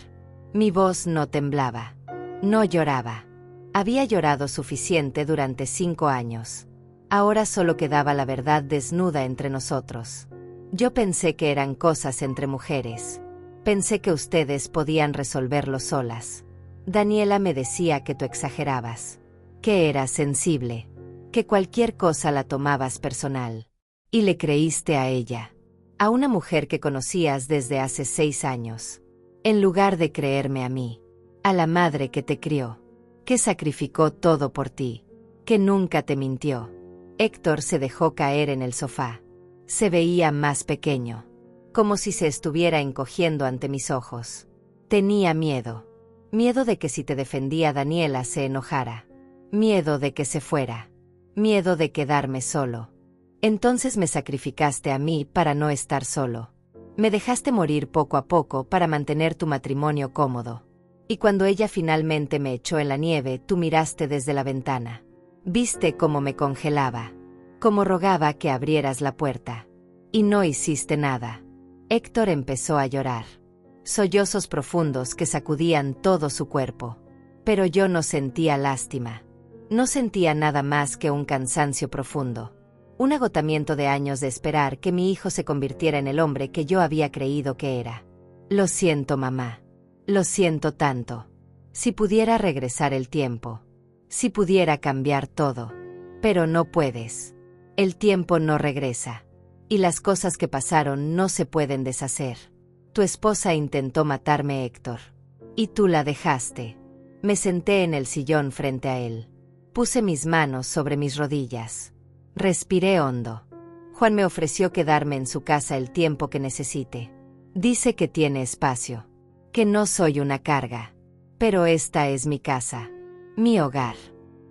Mi voz no temblaba. No lloraba. Había llorado suficiente durante 5 años. Ahora solo quedaba la verdad desnuda entre nosotros. Yo pensé que eran cosas entre mujeres. Pensé que ustedes podían resolverlo solas. Daniela me decía que tú exagerabas. Que eras sensible. Que cualquier cosa la tomabas personal. Y le creíste a ella. A una mujer que conocías desde hace 6 años. En lugar de creerme a mí. A la madre que te crió. Que sacrificó todo por ti. Que nunca te mintió. Héctor se dejó caer en el sofá. Se veía más pequeño. Como si se estuviera encogiendo ante mis ojos. Tenía miedo. Miedo de que si te defendía Daniela se enojara. Miedo de que se fuera. Miedo de quedarme solo. Entonces me sacrificaste a mí para no estar solo. Me dejaste morir poco a poco para mantener tu matrimonio cómodo. Y cuando ella finalmente me echó en la nieve, tú miraste desde la ventana. Viste cómo me congelaba. Cómo rogaba que abrieras la puerta. Y no hiciste nada. Héctor empezó a llorar. Sollozos profundos que sacudían todo su cuerpo. Pero yo no sentía lástima. No sentía nada más que un cansancio profundo. Un agotamiento de años de esperar que mi hijo se convirtiera en el hombre que yo había creído que era. Lo siento, mamá. Lo siento tanto. Si pudiera regresar el tiempo. Si pudiera cambiar todo. Pero no puedes. El tiempo no regresa. Y las cosas que pasaron no se pueden deshacer. Tu esposa intentó matarme, Héctor. Y tú la dejaste. Me senté en el sillón frente a él. Puse mis manos sobre mis rodillas. Respiré hondo. Juan me ofreció quedarme en su casa el tiempo que necesite. Dice que tiene espacio. Que no soy una carga. Pero esta es mi casa. Mi hogar.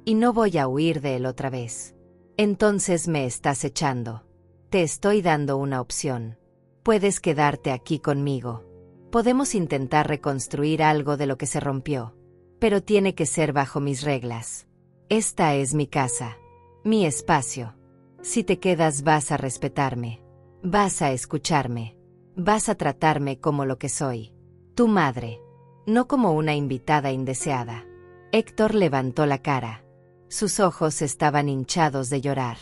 Y no voy a huir de él otra vez. Entonces me estás echando. Te estoy dando una opción. Puedes quedarte aquí conmigo. Podemos intentar reconstruir algo de lo que se rompió. Pero tiene que ser bajo mis reglas. Esta es mi casa. Mi espacio. Si te quedas vas a respetarme. Vas a escucharme. Vas a tratarme como lo que soy. Tu madre. No como una invitada indeseada. Héctor levantó la cara. Sus ojos estaban hinchados de llorar.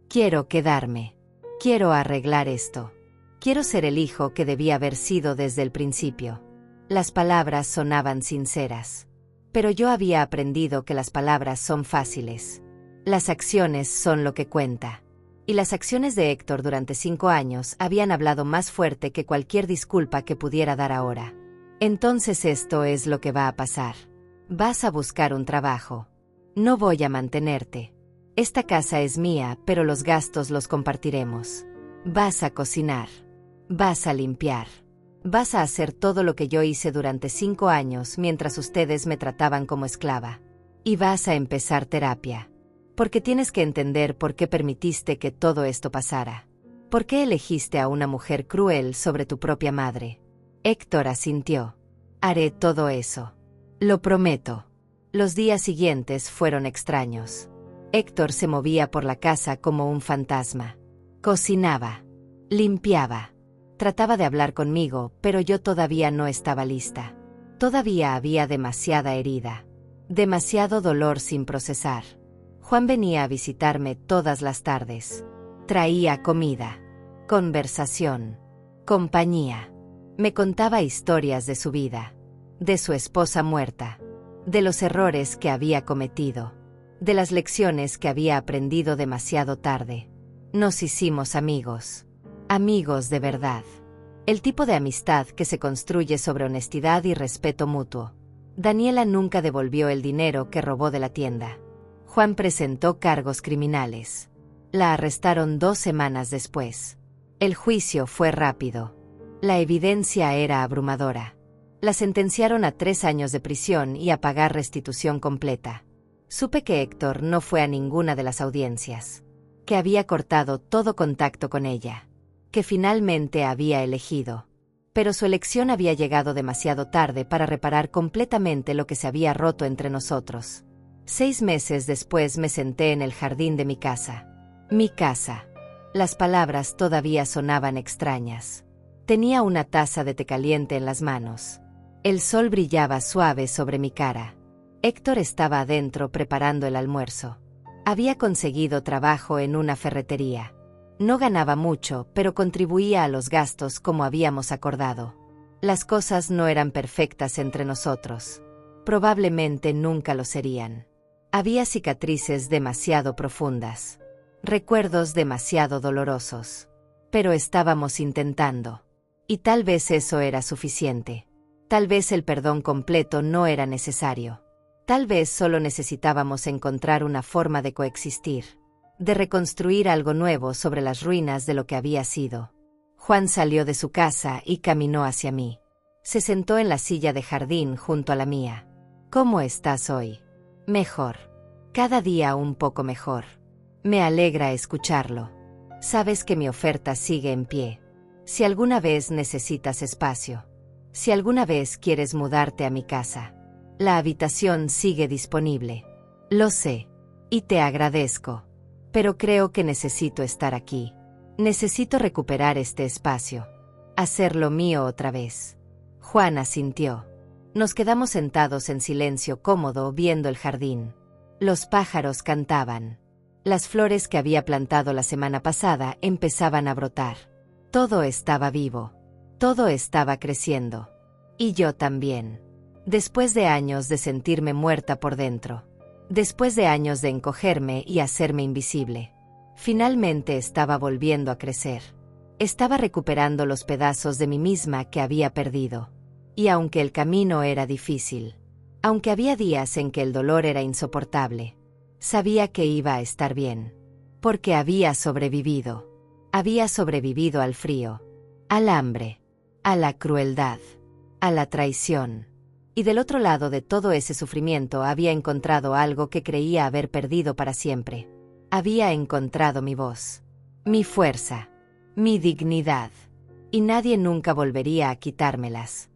Quiero quedarme. Quiero arreglar esto. Quiero ser el hijo que debía haber sido desde el principio. Las palabras sonaban sinceras. Pero yo había aprendido que las palabras son fáciles. Las acciones son lo que cuenta. Y las acciones de Héctor durante 5 años habían hablado más fuerte que cualquier disculpa que pudiera dar ahora. Entonces esto es lo que va a pasar. Vas a buscar un trabajo. No voy a mantenerte. Esta casa es mía, pero los gastos los compartiremos. Vas a cocinar. Vas a limpiar. Vas a hacer todo lo que yo hice durante 5 años mientras ustedes me trataban como esclava. Y vas a empezar terapia. Porque tienes que entender por qué permitiste que todo esto pasara. ¿Por qué elegiste a una mujer cruel sobre tu propia madre? Héctor asintió. Haré todo eso. Lo prometo. Los días siguientes fueron extraños. Héctor se movía por la casa como un fantasma. Cocinaba. Limpiaba. Trataba de hablar conmigo, pero yo todavía no estaba lista. Todavía había demasiada herida. Demasiado dolor sin procesar. Juan venía a visitarme todas las tardes. Traía comida, conversación, compañía. Me contaba historias de su vida, de su esposa muerta, de los errores que había cometido, de las lecciones que había aprendido demasiado tarde. Nos hicimos amigos, amigos de verdad. El tipo de amistad que se construye sobre honestidad y respeto mutuo. Daniela nunca devolvió el dinero que robó de la tienda. Juan presentó cargos criminales. La arrestaron 2 semanas después. El juicio fue rápido. La evidencia era abrumadora. La sentenciaron a 3 años de prisión y a pagar restitución completa. Supe que Héctor no fue a ninguna de las audiencias. Que había cortado todo contacto con ella. Que finalmente había elegido. Pero su elección había llegado demasiado tarde para reparar completamente lo que se había roto entre nosotros. 6 meses después me senté en el jardín de mi casa. Mi casa. Las palabras todavía sonaban extrañas. Tenía una taza de té caliente en las manos. El sol brillaba suave sobre mi cara. Héctor estaba adentro preparando el almuerzo. Había conseguido trabajo en una ferretería. No ganaba mucho, pero contribuía a los gastos como habíamos acordado. Las cosas no eran perfectas entre nosotros. Probablemente nunca lo serían. Había cicatrices demasiado profundas. Recuerdos demasiado dolorosos. Pero estábamos intentando. Y tal vez eso era suficiente. Tal vez el perdón completo no era necesario. Tal vez solo necesitábamos encontrar una forma de coexistir. De reconstruir algo nuevo sobre las ruinas de lo que había sido. Juan salió de su casa y caminó hacia mí. Se sentó en la silla de jardín junto a la mía. ¿Cómo estás hoy? Mejor. Cada día un poco mejor. Me alegra escucharlo. Sabes que mi oferta sigue en pie. Si alguna vez necesitas espacio, si alguna vez quieres mudarte a mi casa, la habitación sigue disponible. Lo sé. Y te agradezco. Pero creo que necesito estar aquí. Necesito recuperar este espacio. Hacerlo mío otra vez. Juan asintió. Nos quedamos sentados en silencio cómodo viendo el jardín. Los pájaros cantaban. Las flores que había plantado la semana pasada empezaban a brotar. Todo estaba vivo. Todo estaba creciendo. Y yo también. Después de años de sentirme muerta por dentro. Después de años de encogerme y hacerme invisible. Finalmente estaba volviendo a crecer. Estaba recuperando los pedazos de mí misma que había perdido. Y aunque el camino era difícil, aunque había días en que el dolor era insoportable, sabía que iba a estar bien. Porque había sobrevivido. Había sobrevivido al frío, al hambre, a la crueldad, a la traición. Y del otro lado de todo ese sufrimiento había encontrado algo que creía haber perdido para siempre. Había encontrado mi voz, mi fuerza, mi dignidad. Y nadie nunca volvería a quitármelas.